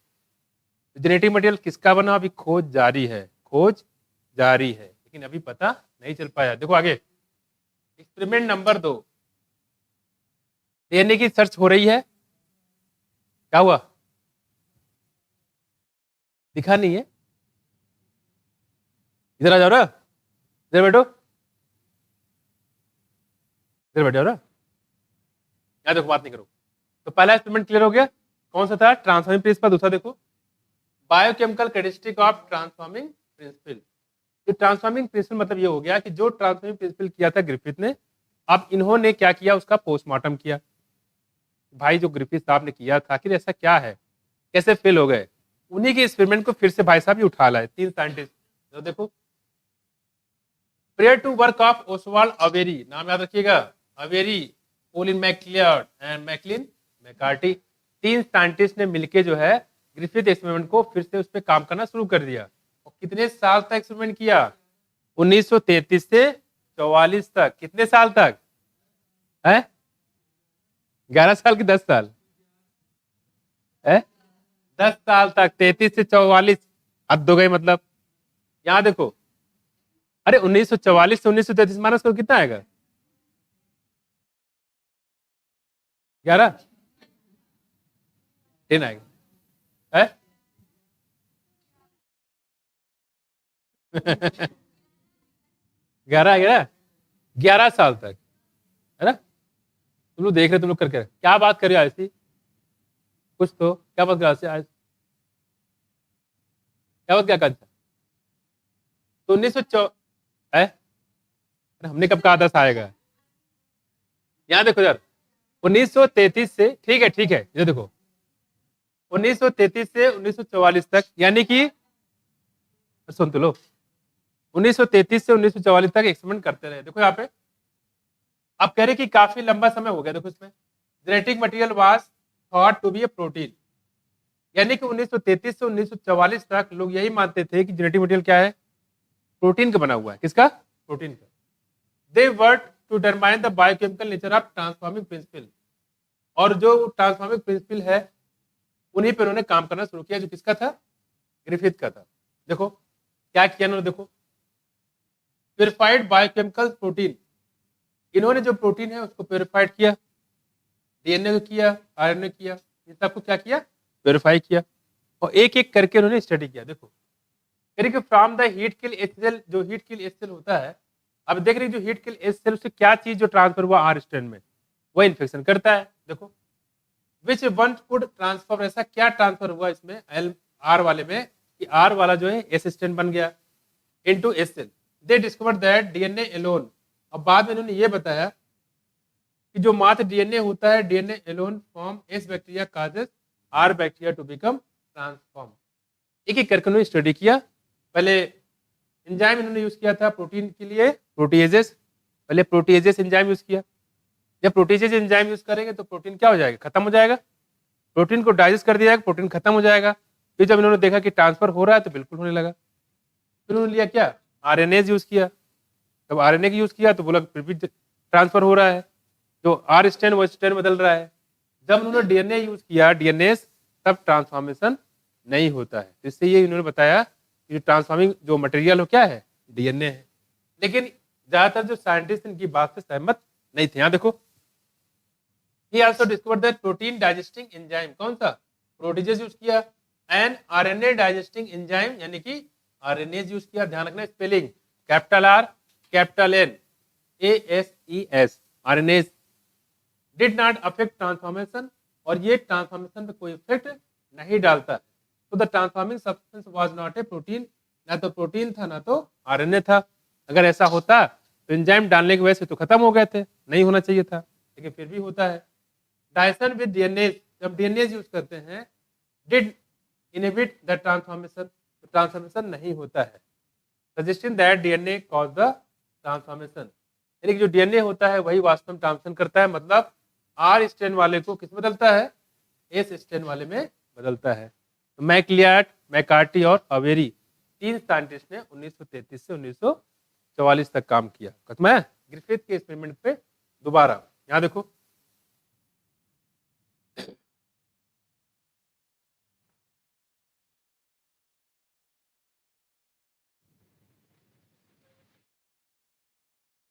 जेनेटिक मटेरियल किसका बना, अभी खोज जारी है, लेकिन अभी पता नहीं चल पाया। देखो आगे, एक्सपेरिमेंट नंबर 2, डीएनए की सर्च हो रही है। क्या हुआ, दिखा नहीं है? इधर आ जाओ ना, इधर बैठो, इधर बैठो ना, यहाँ देखो, बात नहीं करो। तो पहला एक्सपेरिमेंट क्लियर हो गया, कौन सा था, ट्रांसफॉर्मिंग प्रिंसिपल। दूसरा देखो, biochemical characteristic of transforming principal. तो ट्रांसफॉर्मिंग प्रिंसिपल मतलब ये हो गया कि जो ट्रांसफॉर्मिंग प्रिंसिपल किया था ग्रिफिथ ने, अब इन्होंने क्या किया, उसका पोस्टमार्टम किया। भाई जो ग्रिफिथ साहब ने किया था, आखिर ऐसा क्या है, कैसे फेल हो गए, उन्हीं के एक्सपेरिमेंट को फिर से भाई साहब ही उठा लाए, 3 साइंटिस्ट। तो देखो, prior to work of Oswald Avery, नाम याद रखिएगा, Avery, Colin MacLeod and Maclyn McCarty. 3 scientist ने मिलके जो है ग्रिफिथ एक्सपेरिमेंट को फिर से उस पर काम करना शुरू कर दिया। और कितने साल तक एक्सपेरिमेंट किया, 1933 से 44 तक। कितने साल तक है, 11 साल की 10 साल है, 10 साल तक, 33 से 44, हद हो गई। मतलब यहां देखो, अरे 1944 से 1933 माइनस करो, कितना आएगा, 11, 10 आएगा, है 11 आएगा ना, 11 साल तक, है ना। तुम लोग देख रहे, तुम लोग करके क्या बात कर रहे हो ऐसी, कुछ तो क्या बात कर से आज क्या बात क्या कहा तो 1900 है। हमने कब कहा 10 आएगा? यहाँ देखो यार 1933 से ठीक है ये देखो 1933 से 1944 तक यानी कि सुन तो लो 1933 से 1944 तक एक्सपेरिमेंट करते रहे। देखो यहाँ पे आप कह रहे कि काफी लंबा समय हो गया। देखो इसमें genetic material was thought to be a protein, यानी कि 1933 से 1944 तक लोग यही मानते थे कि जेनेटिक मटेरियल क्या है? प्रोटीन का बना हुआ है। किसका? प्रोटीन का। They work to determine the biochemical nature of transforming principle, और जो ट्रांसफॉर्मिंग प्रिंसिपल है उन्हीं पर उन्होंने काम करना शुरू किया, जो किसका था? ग्रिफिथ का था। देखो क्या किया उन्होंने, देखो प्योरिफाइड बायोकेमिकल प्रोटीन, इन्होंने जो प्रोटीन है उसको प्योरिफाइड किया, डीएनए को किया, आरएनए किया, इन सबको क्या किया? प्योरिफाई किया, और एक एक करके उन्होंने स्टडी किया। देखो from the heat kill H cell, जो हीट किल एच सेल होता है, अब देख रहे जो हीट किल एच सेल से क्या चीज जो ट्रांसफर हुआ आर स्ट्रैंड में, वो इन्फेक्शन करता है। देखो विच वन कुड ट्रांसफर, ऐसा क्या ट्रांसफर हुआ इसमें एल आर वाले में कि आर वाला जो है एस स्ट्रैंड बन गया into S cell. They discover that DNA alone, अब बाद में इन्होंने ये बताया कि जो मात्र डीएनए होता है, DNA alone form S bacteria causes R bacteria to become transform. एक एक करके उन्होंने स्टडी किया। पहले एंजाइम इन्होंने यूज किया था प्रोटीन के लिए, प्रोटीएजेस, पहले प्रोटीएजेस एंजाइम यूज किया। जब प्रोटीएजेस एंजाइम यूज करेंगे तो प्रोटीन क्या हो जाएगा? खत्म हो जाएगा। प्रोटीन को डाइजेस्ट कर दिया जाएगा, प्रोटीन खत्म हो जाएगा। फिर जब इन्होंने देखा कि ट्रांसफर हो रहा है तो बिल्कुल होने लगा। फिर उन्होंने लिया क्या? आरएनए यूज किया। जब आरएनए यूज किया तो बोला फिर भी ट्रांसफर हो रहा है, जो आर स्ट्रैंड वो स्ट्रैंड बदल रहा है। जब उन्होंने डीएनए यूज किया, डीएनए तब ट्रांसफॉर्मेशन नहीं होता है। तो इससे ये इन्होंने बताया कि जो ट्रांसफॉर्मिंग जो मटेरियल हो क्या है? डीएनए है। लेकिन ज्यादातर जो साइंटिस्ट इनकी बात से सहमत नहीं थे। यहाँ देखो he also discovered that protein digesting enzyme, कौन सा? प्रोटीजेस यूज किया, एंड आरएनए डाइजेस्टिंग एंजाइम यानी कि आरएनए यूज किया। ध्यान रखना spelling, capital R capital N ASES, RNA did not affect transformation, और ये ट्रांसफॉर्मेशन पे कोई इफेक्ट नहीं डालता। तो the transforming substance was not a protein, ना तो प्रोटीन था ना तो आरएनए था। अगर ऐसा होता तो एंजाइम डालने की वजह से तो खत्म हो गए थे, नहीं होना चाहिए था, लेकिन फिर भी होता है। डायसन विद डीएनए, जब डीएनए यूज करते हैं, डिड इनहिबिट द ट्रांसफॉर्मेशन, तो ट्रांसफॉर्मेशन नहीं होता है। Suggesting that DNA cause the transformation, यानी कि जो डीएनए होता है वही वास्तव में ट्रांसफॉर्मेशन करता है। मतलब आर स्ट्रैंड वाले को किस बदलता है? एस स्ट्रैंड वाले में बदलता है। तो मैकलियार्ड, मैकार्टी और अवेरी, तीन साइंटिस्ट ने 1933 से 1944 तक काम किया। खत्म है ग्रिफिथ के एक्सपेरिमेंट पे दोबारा। यहाँ देखो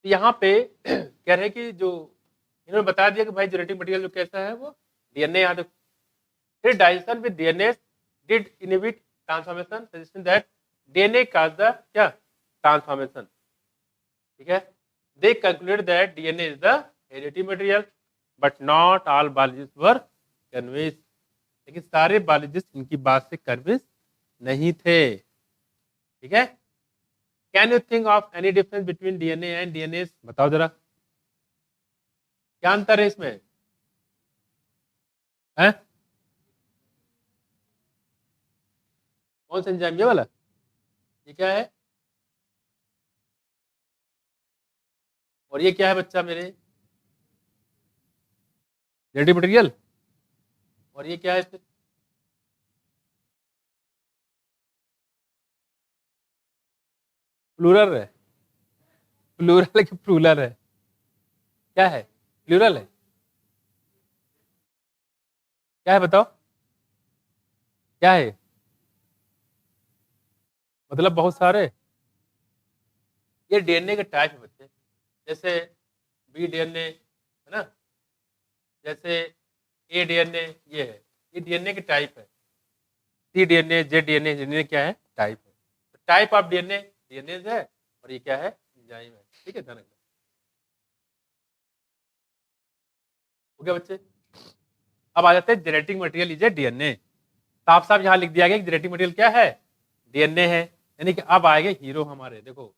यहाँ पे कह रहे हैं कि जो इन्होंने बता दिया कि भाई जेनेटिक मटेरियल जो कैसा है वो डीएनए। यहाँ देखो फिर digestion with DNA did inhibit transformation, suggesting that DNA cause the क्या? ट्रांसफॉर्मेशन। ठीक है, दे concluded that DNA is the hereditary material, but not all biologist were convinced, लेकिन सारे बायोलॉजिस्ट इनकी बात से कन्विंस नहीं थे। ठीक है, can you think of any difference between DNA and DNA? बताओ जरा क्या अंतर है इसमें? है कौन सा एंजाइम? ये वाला? ये क्या है? और ये क्या है बच्चा मेरे? Genetic material. और ये क्या है फिर? प्लूरल है। प्लूरल है कि प्लूरल है? क्या है? प्लूरल है? क्या है बताओ क्या है? मतलब बहुत सारे। ये डीएनए के टाइप है बच्चे, जैसे बी डीएनए है ना, जैसे ए डीएनए ये है, ये डीएनए के टाइप है। सी डीएनए, जेड डीएनए, डीएनए क्या है? टाइप है। तो टाइप ऑफ डीएनए डीएनए है, और ये क्या है? एंजाइम है। ठीक है, ध्यान रखना। हो गया बच्चे? अब आ जाते हैं genetic material is a DNA. साफ साफ यहाँ लिख दिया गया कि जेनेटिक मटेरियल क्या है, डीएनए है। यानी कि अब आएंगे हीरो हमारे, देखो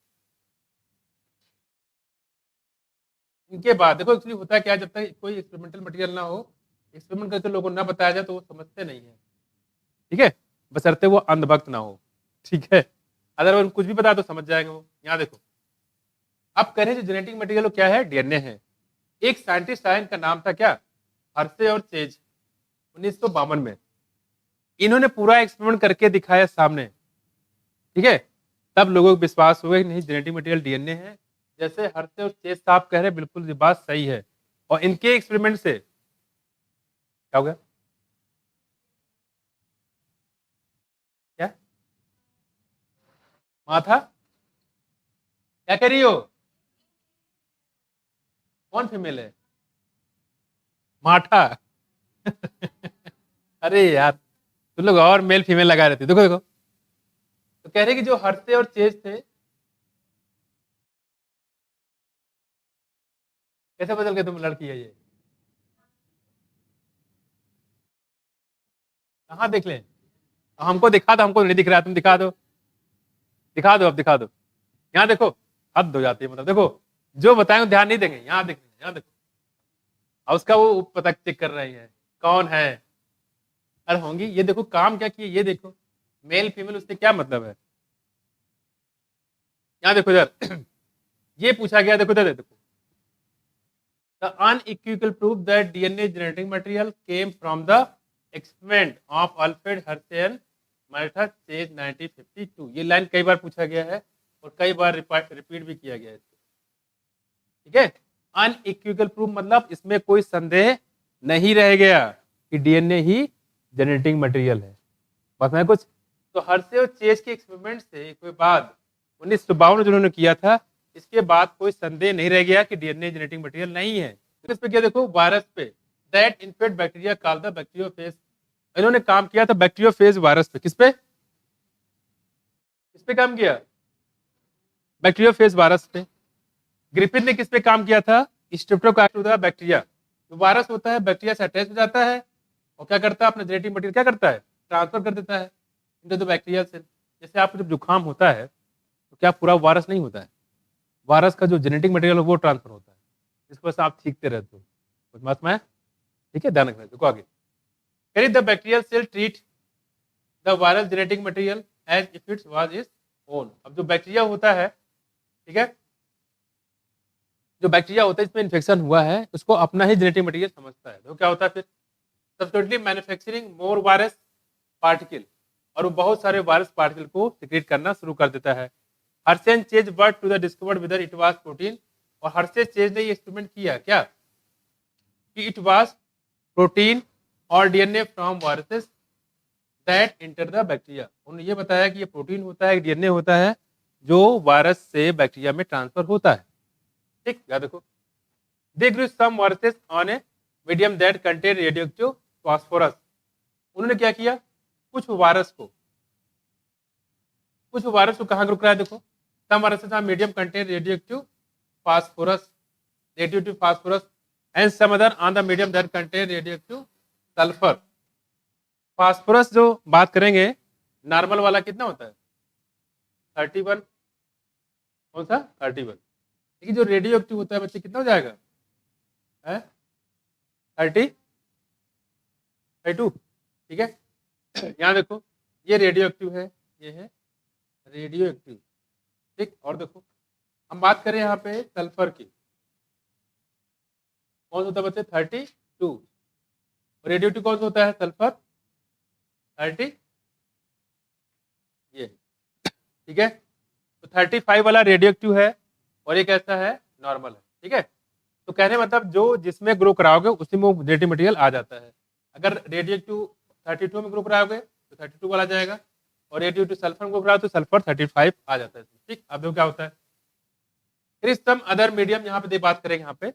इनके बाद देखो एक्चुअली होता क्या, जब तक कोई एक्सपेरिमेंटल मटेरियल ना हो, एक्सपेरिमेंट करके लोगों को ना बताया जाए तो वो समझते नहीं है, ठीक है, बशर्ते वो अंधभक्त ना हो, ठीक है, अगर वो कुछ भी बताया तो समझ जाएंगे वो। यहाँ देखो अब कह रहे हैं जो जेनेटिक मटेरियल क्या है, डीएनए है। एक साइंटिस्ट आया, इनका नाम था क्या, हर्षे और चेज, 1952 में इन्होंने पूरा एक्सपेरिमेंट करके दिखाया सामने, ठीक है, तब लोगों को विश्वास हुआ कि नहीं जेनेटिक मटेरियल डीएनए है। जैसे हर्षे और चेज साहब कह रहे हैं बिल्कुल ये बात सही है, और इनके एक्सपेरिमेंट से क्या हो गया, क्या माथा, क्या कह रही हो, कौन फीमेल है, माठा अरे यार तुम लोग और मेल फीमेल लगा रहे थे, देखो देखो, तो कह रहे कि जो हर्षे और चेज थे, कैसे बदल के तुम लड़की है ये, कहाँ देख लें, हमको दिखा दो, हमको नहीं दिख रहा है, तुम दिखा दो, दिखा दो, अब दिखा दो, यहाँ देखो, हद हो जाती है, मतलब देखो जो बताएंगे ध्यान नहीं देंगे, यहाँ देखेंगे, यहाँ देखो, और उसका वो पता चेक कर रही है कौन है, अरे होंगी, ये देखो काम क्या किए, ये देखो मेल फीमेल उससे क्या मतलब है, यहाँ देखो इधर ये पूछा गया, देखो इधर देखो, the unequivocal proof that DNA genetic material came from the experiment of Alfred Hershey and Martha chase 1952, ये लाइन कई बार पूछा गया है और कई बार रिपीट भी किया गया है, ठीक है, अनइक्विवोकल प्रूफ मतलब इसमें कोई संदेह नहीं रह गया कि डीएनए ही जेनेटिक मटेरियल है, बस मैं कुछ, तो हर्शे और चेज के एक्सपेरिमेंट से कोई बाद 1952 जिन्होंने किया था, इसके बाद कोई संदेह नहीं रह गया कि डीएनए जेनेटिक मटेरियल नहीं है। तो इस पे क्या देखो, वायरस पे that infect bacteria called the bacteriophage, इन्होंने काम किया था बैक्टीरियोफेज वायरस पे, किस पे काम किया, बैक्टीरियोफेज वायरस पे। ग्रिफिथ ने किस पे काम किया था, स्ट्रेप्टोकाइटस बैक्टीरिया, जो वायरस होता है बैक्टीरिया से अटैच हो जाता है और क्या करता है, अपना जेनेटिक मटेरियल क्या करता है, ट्रांसफर कर देता है इनटू द बैक्टीरिया सेल। जैसे आपको जब जुकाम होता है तो क्या पूरा वायरस नहीं होता है, वायरस का जो जेनेटिक मटेरियल वो ट्रांसफर होता है, जिस वजह से आप सीखते रहते हो, कुछ मत में, ठीक है, ध्यान रखना। देखो आगे, can the bacterial cell treat the viral genetic material as if its was is own. अब जो बैक्टीरिया होता है, ठीक है, जो बैक्टीरिया होता है इसमें इन्फेक्शन हुआ है, उसको अपना ही जेनेटिक मटेरियल समझता है, तो क्या होता है फिर, सबस्टिट्यूटली मैन्युफैक्चरिंग मोर वायरस पार्टिकल, और वो बहुत सारे वायरस पार्टिकल को सिक्रेट करना शुरू कर देता है। Hershey and Chase work to the discovered whether it was protein, और हर्शे चेज ने ये एक्सपेरिमेंट किया क्या कि इट वाज प्रोटीन और DNA from viruses that enter the bacteria, उन्होंने ये बताया कि ये प्रोटीन होता है, डीएनए होता है जो वायरस से बैक्टीरिया में ट्रांसफर होता है, ठीक, याद रखो। They grew some viruses on a medium that contain radioactive phosphorus, उन्होंने क्या किया, कुछ वायरस को कहाँ ग्रुप कराया, देखो some viruses on medium contain radioactive phosphorus and some other on the medium that contain radioactive sulphur. Phosphorus जो बात करेंगे, नॉर्मल वाला कितना होता है 31, कौन सा 31, लेकिन जो रेडियो एक्टिव होता है बच्चे कितना हो जाएगा, 32, ठीक है। यहाँ देखो ये रेडियो एक्टिव है, ये है रेडियो एक्टिव, ठीक, और देखो हम बात करें यहाँ पे सल्फर की, कौन सा होता है बच्चे 32, रेडियो एक्टिव कौन सा होता है सल्फर 30, ये, ठीक है, तो 35 वाला रेडियो एक्टिव है और एक ऐसा है नॉर्मल है, ठीक है। तो कहने मतलब जो जिसमें ग्रो कराओगे उसी में जेनेटिक मटेरियल आ जाता है, अगर रेडियो एक्टिव 32 में ग्रो कराओगे तो 32 वाला जाएगा, और रेडियो एक्टिव सल्फर में ग्रो कराओ तो सल्फर 35 आ जाता है, ठीक। अब देखो क्या होता है, फिर सम अदर मीडियम, यहाँ पे बात करेंगे, यहाँ पे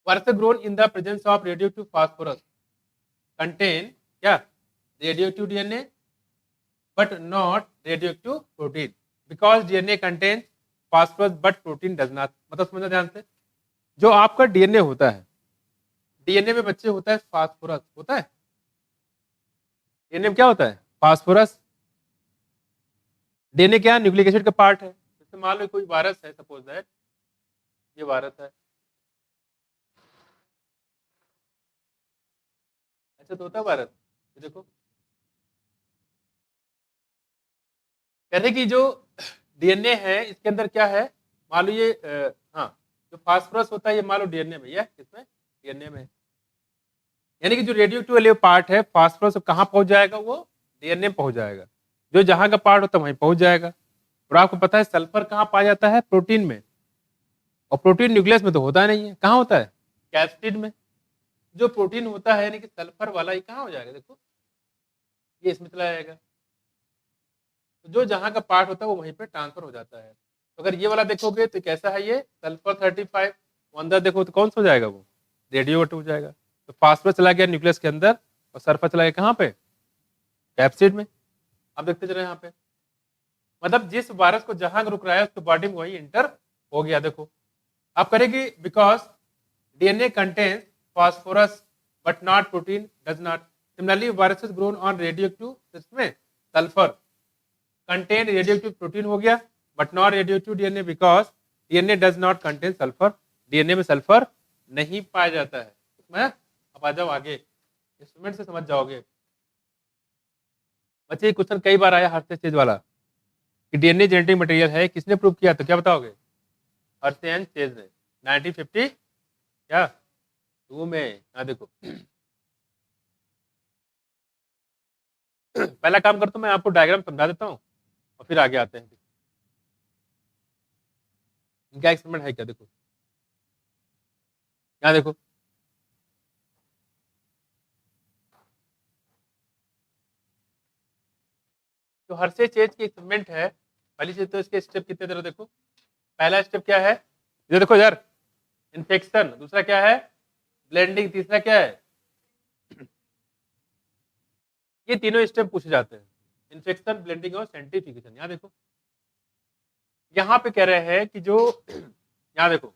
virus grown in the presence of radioactive phosphorus contain क्या, radioactive DNA but not radioactive protein, because DNA contain phosphorus but protein does not. मतलब समझना ध्यान से, जो आपका डीएनए होता है डीएनए में बच्चे होता है फास्फोरस, होता है डीएनए में क्या होता है, फास्फोरस। डीएनए क्या न्यूक्लिक एसिड का पार्ट है। जैसे मान लो कोई वायरस है, सपोज दैट ये वायरस है, अच्छा तो होता है वायरस। देखो कहते कि जो डीएनए है इसके अंदर क्या है, मान लो ये हाँ जो फास्फोरस होता है ये मान लो डीएनए में, ये किसमें, डीएनए में। यानी कि जो रेडियो एक्टिव पार्ट है फास्फोरस कहाँ पहुंच जाएगा, वो डीएनए में पहुंच जाएगा। जो जहां का पार्ट होता है वहीं पहुंच जाएगा। और आपको पता है सल्फर कहाँ पाया जाता है, प्रोटीन में। और प्रोटीन न्यूक्लियस में तो होता नहीं है, कहाँ होता है, कैप्सिड में। जो प्रोटीन होता है यानी कि सल्फर वाला, ये कहाँ हो जाएगा, देखो ये इसमें चला जाएगा। तो जो जहां का पार्ट होता है वो वहीं पे ट्रांसफर हो जाता है। तो अगर ये वाला देखोगे तो कैसा है, ये सल्फर 35, अंदर देखो तो कौन सा हो जाएगा, वो रेडियो एक्टिव हो जाएगा। तो फास्फोरस चला गया न्यूक्लियस के अंदर और सल्फर चला गया कहाँ पे, कैप्सिड में। अब देखते चले यहाँ पे, मतलब जिस वायरस को जहां रुक रहा है उसके बॉडी में वही इंटर हो गया। देखो आप करेगी, because DNA contains phosphorus but not protein does not. Similarly, viruses grown on radioactive इसमें सल्फर contain radioactive protein हो गया but not radioactive DNA because DNA does not contain sulfur. DNA में सल्फर नहीं पाया जाता है। मैं अब आ जाओ आगे, इंस्ट्रूमेंट से समझ जाओगे। बच्चे क्वेश्चन कई बार आया हर्षे चेज वाला कि डीएनए जेनेटिक मटेरियल है, किसने प्रूव किया, तो क्या बताओगे, हर्षे एंड चेज ने 1950 क्या 2 में। यहाँ देखो पहला काम करता हूँ मैं आपको डायग्राम समझा देता हूँ और फिर आगे आते हैं। इनका एक्सपेरिमेंट है क्या, देखो यहाँ देखो तो हर्षे चेज की एक्सपेरिमेंट है। पहली चीज तो इसके स्टेप कितने तरह देखो। पहला स्टेप क्या है, ये देखो यार, इन्फेक्शन। दूसरा क्या है, ब्लेंडिंग। तीसरा क्या है, ये तीनों स्टेप पूछे जाते हैं, इन्फेक्शन, ब्लेंडिंग और सेंट्रीफ्यूगेशन। यहाँ देखो, यहाँ पे कह रहे हैं कि जो यहाँ देखो,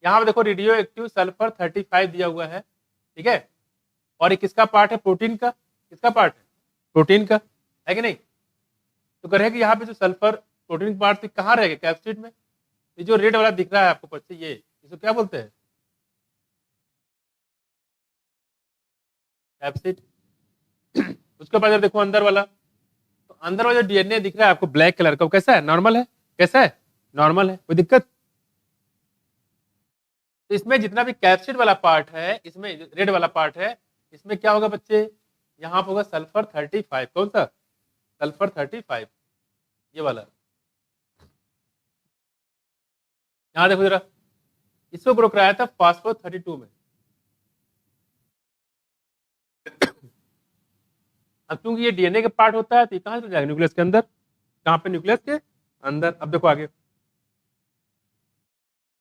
यहाँ पे देखो रेडियो एक्टिव सल्फर 35 दिया हुआ है, ठीक है। और ये किसका पार्ट है, प्रोटीन का। किसका पार्ट है, प्रोटीन का, है कि नहीं। तो कह रहे हैं कि यहाँ पे जो सल्फर प्रोटीन पार्ट थी कहाँ रहेगा, कैप्सिड में। ये जो रेड वाला दिख रहा है आपको बच्चे, ये इसको क्या बोलते हैं, कैप्सिड। उसके बाद देखो अंदर वाला, तो अंदर वाला जो डीएनए दिख रहा है आपको ब्लैक कलर का, वो कैसा है, नॉर्मल है। कैसा है, नॉर्मल है, कोई दिक्कत। तो इसमें जितना भी कैप्सिड वाला पार्ट है, इसमें रेड वाला पार्ट है, इसमें क्या होगा बच्चे, यहाँ पे होगा सल्फर 35। कौन सा, सल्फर 35, ये वाला। यहाँ देखो जरा, इसको ग्रो कराया था फास्फोर 32 में। अब क्योंकि ये डीएनए के पार्ट होता है तो ये कहाँ चल जाएगा, न्यूक्लियस के अंदर। कहाँ पे, न्यूक्लियस के अंदर। अब देखो आगे,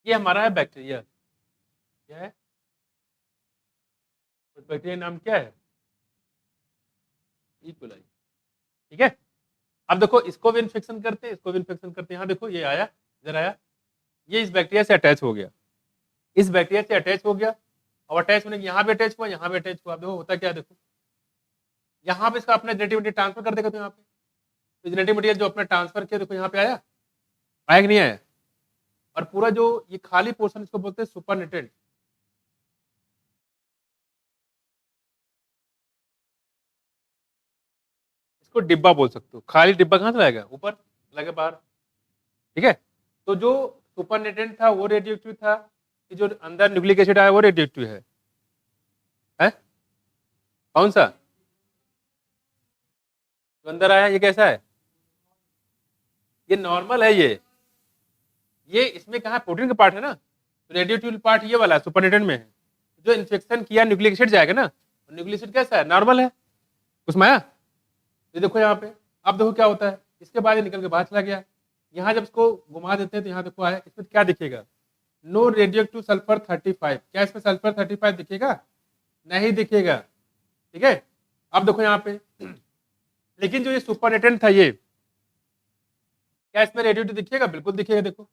ये हमारा है बैक्टीरिया। क्या है, बैक्टीरिया नाम क्या है, इकोलाई, ठीक है। अब देखो इसको भी इन्फेक्शन करते हैं, इसको भी इन्फेक्शन करते हैं। यहाँ देखो ये आया, इधर आया, ये इस बैक्टीरिया से अटैच हो गया, इस बैक्टीरिया से अटैच हो गया। और अटैच होने के यहाँ भी अटैच हुआ, यहाँ भी अटैच हुआ। अब देखो होता क्या, देखो यहाँ पे इसका अपना जेनेटिक मटेरियल ट्रांसफर कर देगा। तो यहाँ पे तो जेनेटिक मटेरियल जो अपना ट्रांसफर किया, देखो यहाँ पे आया, आया कि नहीं आया। और पूरा जो ये खाली पोर्शन, इसको बोलते हैं सुपरनेटेंट। इसको डिब्बा बोल सकते हो। खाली डिब्बा कहाँ से लाएगा, ऊपर लगे बाहर, ठीक है। तो जो सुपरनेटेंट था वो रेडियो एक्टिव था, कि जो अंदर न्यूक्लिक एसिड आया वो रेडियो एक्टिव है? कौन सा, जो अंदर आया ये कैसा है, ये नॉर्मल है। ये इसमें कहा प्रोटीन का पार्ट है ना, तो रेडियो एक्टिव पार्ट ये वाला सुपरनेटेंट में है। जो इन्फेक्शन किया न्यूक्लिक एसिड जाएगा ना, न्यूक्लिक एसिड कैसा है, नॉर्मल है, उसमें आया। ये देखो यहाँ पे, अब देखो क्या होता है, इसके बाद ये निकल के बाहर चला गया। यहाँ जब इसको घुमा देते हैं तो यहाँ देखो आया, इसमें क्या दिखेगा, नो रेडियो एक्टिव सल्फर 35। क्या इसमें सल्फर 35 दिखेगा, नहीं दिखेगा, ठीक है। अब देखो यहाँ पे, लेकिन जो ये सुपरनेटेंट था, ये क्या इसमें रेडियो एक्टिव दिखेगा, बिल्कुल दिखेगा। देखो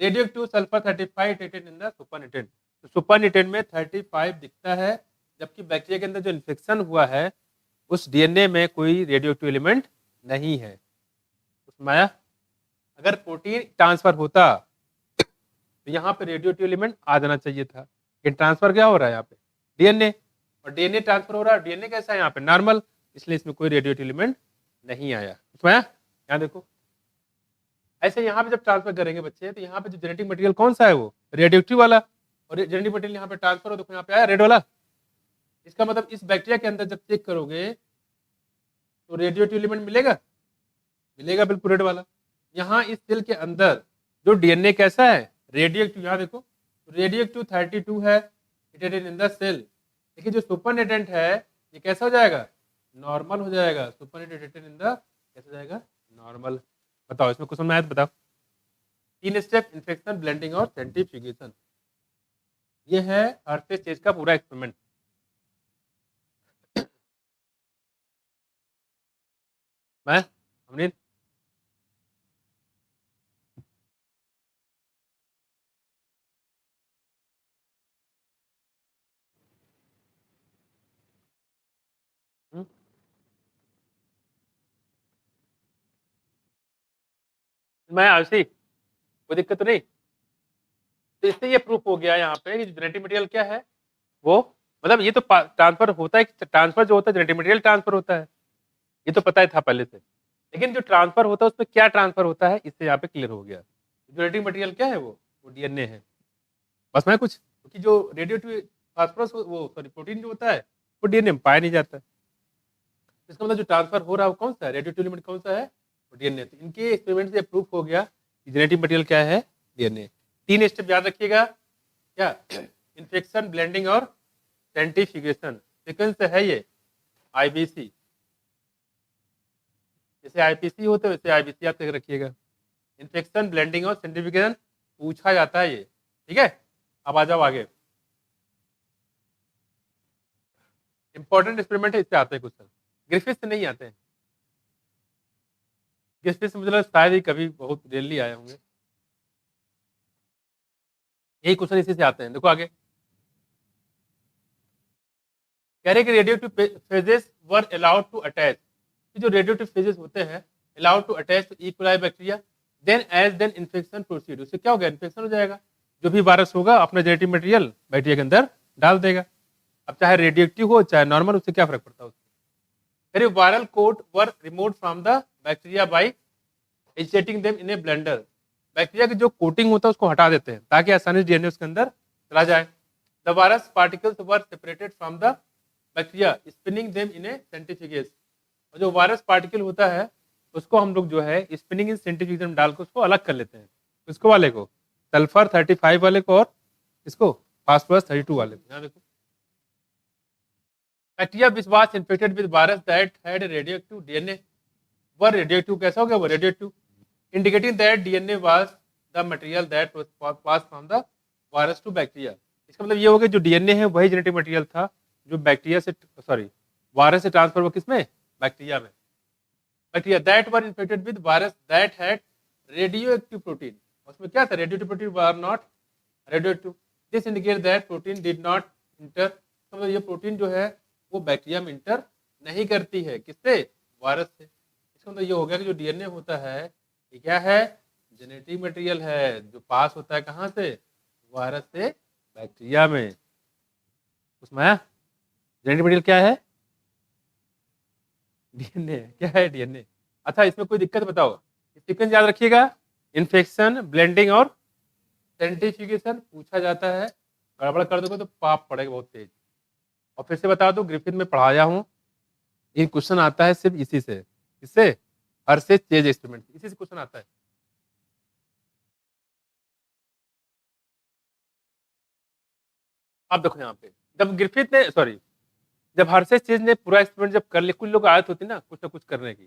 radio active sulphur 35 in the supernatant. तो सुपरनेटेंट में 35 दिखता है, जबकि बैक्टीरिया के अंदर जो इन्फेक्शन हुआ है उस डीएनए में कोई रेडियोएक्टिव एलिमेंट नहीं है। उसमें आया? अगर प्रोटीन ट्रांसफर होता तो यहाँ पे रेडियोएक्टिव एलिमेंट आ जाना चाहिए था, लेकिन ट्रांसफर क्या हो रहा है यहाँ पे? डीएनए, और डीएनए ट्रांसफर हो रहा है। डीएनए कैसा है यहाँ पे? नॉर्मल, इसलिए इसमें कोई रेडियोएक्टिव एलिमेंट नहीं आया। उसमें आया? यहाँ देखो, ऐसे यहाँ पे जब ट्रांसफर करेंगे बच्चे, तो यहाँ पे जो जेनेटिक मटेरियल कौन सा है? वो रेडियोएक्टिव वाला, और जेनेटिक मटेरियल यहाँ पे ट्रांसफर हो, देखो यहाँ पे आया रेड वाला। इसका मतलब इस बैक्टीरिया के अंदर जब चेक करोगे तो रेडियोएक्टिव एलिमेंट मिलेगा, मिलेगा बिल्कुल रेड वाला। यहाँ इस सेल के अंदर जो डीएनए कैसा है? रेडियोएक्टिव। यहाँ देखो रेडियोएक्टिव 32 है इटेटेड इन द सेल, लेकिन जो सुपरनेटेंट है ये कैसा हो जाएगा? नॉर्मल हो जाएगा। सुपरनेटेंट इन द कैसा हो जाएगा? नॉर्मल। बताओ इसमें क्वेश्चन में आया तो बताओ। 3 स्टेप इन्फेक्शन, ब्लेंडिंग और सेंट्रीफ्यूगेशन, ये है हर्षे चेज का पूरा एक्सपेरिमेंट। मैं हमने मैं आशी, कोई दिक्कत तो नहीं? तो इससे ये प्रूफ हो गया यहाँ पे कि जेनेटिक मटेरियल क्या है वो, मतलब ये तो ट्रांसफर होता है, ट्रांसफर जो होता है जेनेटिक मटेरियल ट्रांसफर होता है, ये तो पता ही था पहले से, लेकिन जो ट्रांसफर होता है उसमें क्या ट्रांसफर होता है इससे यहाँ पे क्लियर हो गया। जेनेटिक मटेरियल क्या है? वो डीएनए है। बस मैं कुछ, क्योंकि जो रेडियोएक्टिव फास्फोरस वो सॉरी प्रोटीन जो होता है वो डीएनए में पाया नहीं जाता है, इसका मतलब जो ट्रांसफर हो रहा है वो कौन सा है? रेडियोएक्टिव एलिमेंट कौन सा है? वो डीएनए। तो इनके एक्सपेरिमेंट से प्रूफ हो गया कि जेनेटिक मटेरियल क्या है? डीएनए। 3 स्टेप याद रखिएगा, क्या? इन्फेक्शन, ब्लेंडिंग और सेंट्रीफ्यूगेशन। सीक्वेंस है ये आईबीसी, जैसे आईपीसी होते हैं वैसे आईबीसी आप तक रखिएगा। इन्फेक्शन, ब्लेंडिंग और सेंट्रीफ्यूगेशन पूछा जाता है ये, ठीक है? अब आ जाओ आगे। इंपॉर्टेंट एक्सपेरिमेंट है, इससे आते हैं क्वेश्चन, ग्रिफिथ से नहीं आते हैं। ग्रिफिथ से मुझे लगा शायद ही कभी बहुत रेयरली आए होंगे। यही क्वेश्चन इसी से आते हैं। देखो आगे कह रहे कि radioactive phages were allowed to attach, जो रेडियोएक्टिव फेजेस होते हैं allowed to attach to E coli bacteria, then as then infection proceed, उससे क्या होगा? इन्फेक्शन हो जाएगा। जो भी वायरस होगा अपना जेनेटिक मटेरियल बैक्टीरिया के अंदर डाल देगा। अब चाहे रेडियोएक्टिव हो चाहे नॉर्मल, उससे क्या फर्क पड़ता है? उससे viral coat were remove from the bacteria by agitating them in a blender, bacteria की जो कोटिंग होता है उसको हटा देते हैं ताकि आसानी से डीएनए उसके अंदर चला जाए। The virus particles were separated from the bacteria spinning them in a centrifuges, और जो वायरस पार्टिकल होता है उसको हम लोग जो है स्पिनिंग इन सेंट्रीफ्यूगेशन में डालकर उसको अलग कर लेते हैं। इसको वाले को सल्फर 35 वाले को, और इसको फास्फोरस 32 वाले को। यहाँ देखो bacteria which was infected with virus that had radioactive DNA, वह रेडियोएक्टिव कैसा हो गया? वो radioactive, indicating that DNA was the material that was pass from the virus to bacteria. इसका मतलब ये हो गया जो डीएनए है वही जेनेटिक मटेरियल था जो बैक्टीरिया से सॉरी वायरस से ट्रांसफर हुआ किसमें? बैक्टीरिया में। Bacteria that were infected with virus that had radioactive protein, उसमें क्या था? Radioactive protein were not radioactive, this indicate that protein did not inter, मतलब ये प्रोटीन जो है वो बैक्टीरिया में इंटर नहीं करती है, किससे? वायरस से। इसका मतलब ये हो गया कि जो डीएनए होता है ये क्या है? जेनेटिक मटेरियल है जो पास होता है कहाँ से? वायरस से बैक्टीरिया में। उसमें जेनेटिक मटेरियल क्या है? डीएनए। क्या है? डीएनए। अच्छा इसमें कोई दिक्कत बताओ? सीक्वेंस याद रखिएगा, इन्फेक्शन, ब्लेंडिंग और सेंट्रीफ्यूगेशन पूछा जाता है। गड़बड़ कर दोगे तो पाप पड़ेगा बहुत तेज। और फिर से बता दो, ग्रिफिथ में पढ़ाया हूँ, ये क्वेश्चन आता है सिर्फ इसी से, इससे हर्षे चेज एक्सपेरिमेंट, इसी से क्वेश्चन आता है। अब देखो यहाँ पे जब ग्रिफिथ ने जब हर्षे चेज ने पूरा एक्सपेरिमेंट जब कर लिया, कुछ लोग आदत होती है ना कुछ ना कुछ करने की,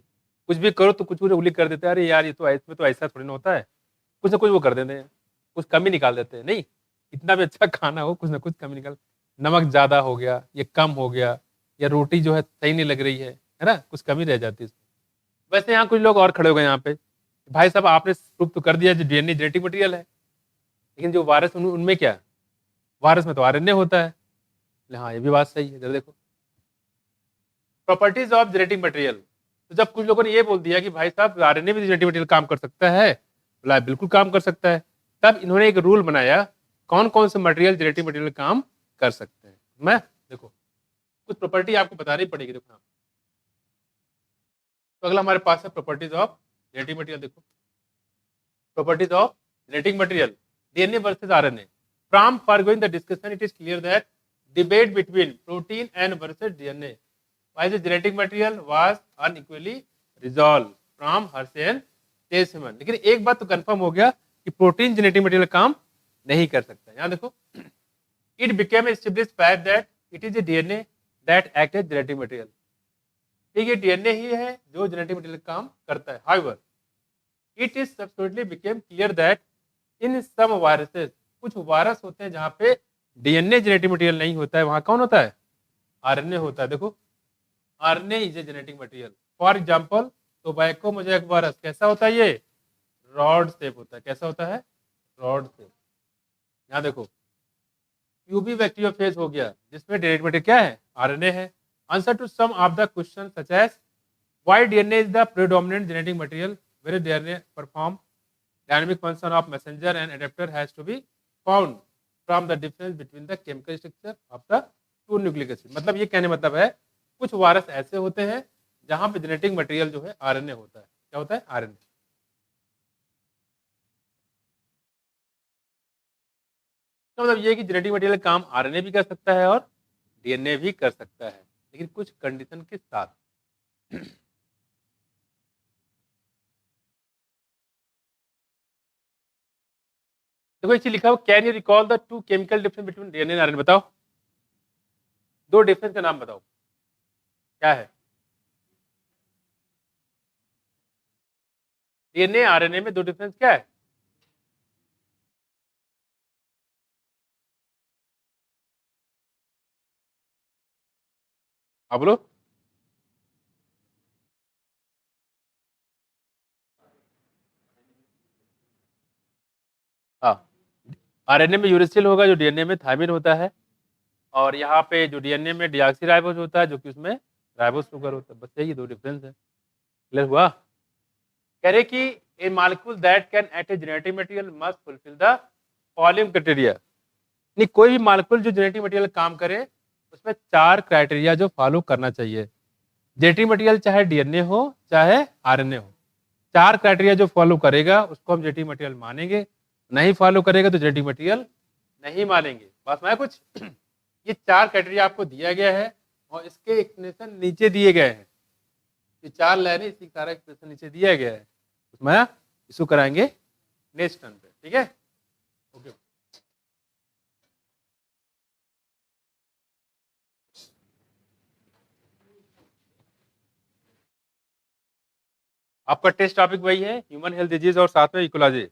कुछ भी करो तो कुछ उंगली कर देते हैं, अरे यार ये तो इसमें तो ऐसा थोड़ी ना होता है, कुछ ना कुछ वो कर देते हैं, कुछ कमी निकाल देते हैं। नहीं, इतना भी अच्छा खाना हो कुछ ना कुछ कमी निकाल, नमक ज्यादा हो गया, ये कम हो गया, या रोटी जो है सही नहीं लग रही है ना, कुछ कमी रह जाती है। वैसे यहाँ कुछ लोग और खड़े हो गए यहाँ पे, भाई साहब आपने प्रूफ तो कर दिया जो डीएनए जेनेटिक मटेरियल है, लेकिन जो वायरस उनमें क्या वायरस में तो आरएनए होता है। हाँ, ये भी बात सही है। जरा देखो प्रॉपर्टीज ऑफ जेनेटिक मटेरियल। तो जब कुछ लोगों ने ये बोल दिया कि भाई साहब आरएनए भी जेनेटिक मटेरियल काम कर सकता है, बोला बिल्कुल काम कर सकता है, तब इन्होंने एक रूल बनाया कौन कौन से मटेरियल जेनेटिक मटेरियल काम कर सकते हैं। मैं देखो कुछ प्रॉपर्टी आपको बतानी पड़ेगी। देखो यहाँ तो अगला हमारे पास है प्रॉपर्टीज ऑफ जेनेटिक मटेरियल। देखो properties of genetic material, DNA versus RNA. From forgoing the discussion it is clear that debate between protein and versus DNA why the genetic material was unequally resolved from Hershey and Chase human। लेकिन एक बात तो कंफर्म हो गया कि प्रोटीन जेनेटिक मटेरियल काम नहीं कर सकता। यहाँ देखो it became established fact that it is a DNA that act as genetic material। ठीक है, डीएनए ही है जो जेनेटिक मटेरियल काम करता है। however it is subsequently became clear that in some viruses, कुछ वायरस होते हैं जहां पे डीएनए जेनेटिक मटेरियल नहीं होता है, वहां कौन होता है, आरएनए होता है। देखो RNA is a genetic material. For example tobacco mosaic virus कैसा होता है, ये रॉड शेप होता है। कैसा होता है, रॉड शेप। यहाँ देखो यूबी बैक्टीरियोफेज हो गया जिसमें जेनेटिक मटेरियल क्या है, आरएनए है। Answer to some of the question such as why DNA is the predominant genetic material where DNA perform dynamic function of messenger and adapter has to be found from the difference between the chemical structure of the two nucleic acid। मतलब ये कहने मतलब है कुछ वायरस ऐसे होते हैं जहां पे जेनेटिक मटेरियल जो है आरएनए होता है। क्या होता है, आरएनए। तो मतलब ये कि जेनेटिक मटेरियल काम आरएनए भी कर सकता है और डीएनए भी कर सकता है, लेकिन कुछ कंडीशन के साथ। देखो इसे लिखा हुआ can you recall the two chemical difference between DNA and RNA. बताओ दो डिफरेंस का नाम बताओ, क्या है। डीएनए आरएनए में दो डिफरेंस क्या है, आप बोलो। हाँ, आरएनए में यूरेसिल होगा जो डीएनए में थायमिन होता है, और यहाँ पे जो डीएनए में डीऑक्सीराइबोस होता है जो कि उसमें राइबोस शुगर होता है। बस यही दो डिफरेंस है। क्लियर हुआ। कह रहे कि a molecule that can act a genetic material must fulfil the following criteria. नहीं, कोई भी मॉलिक्यूल जो जेनेटिक मटेरियल काम करे उसमें चार क्राइटेरिया जो फॉलो करना चाहिए। जेनेटिक मटेरियल चाहे डीएनए हो चाहे आरएनए हो, चार क्राइटेरिया जो फॉलो करेगा उसको हम जेनेटिक मटेरियल मानेंगे, नहीं फॉलो करेगा तो जेनेटिक मटेरियल नहीं मानेंगे। बात में कुछ ये चार क्राइटेरिया आपको दिया गया है और इसके एक्सप्लेनेशन नीचे दिए गए हैं। ये चार लाइनें इसी सारा एक्सप्लेनेशन नीचे दिया गया है, उसमें इसको कराएंगे नेक्स्ट टर्न पे। ठीक है, ओके। आपका टेस्ट टॉपिक वही है, ह्यूमन हेल्थ डिजीज और साथ में इकोलॉजी।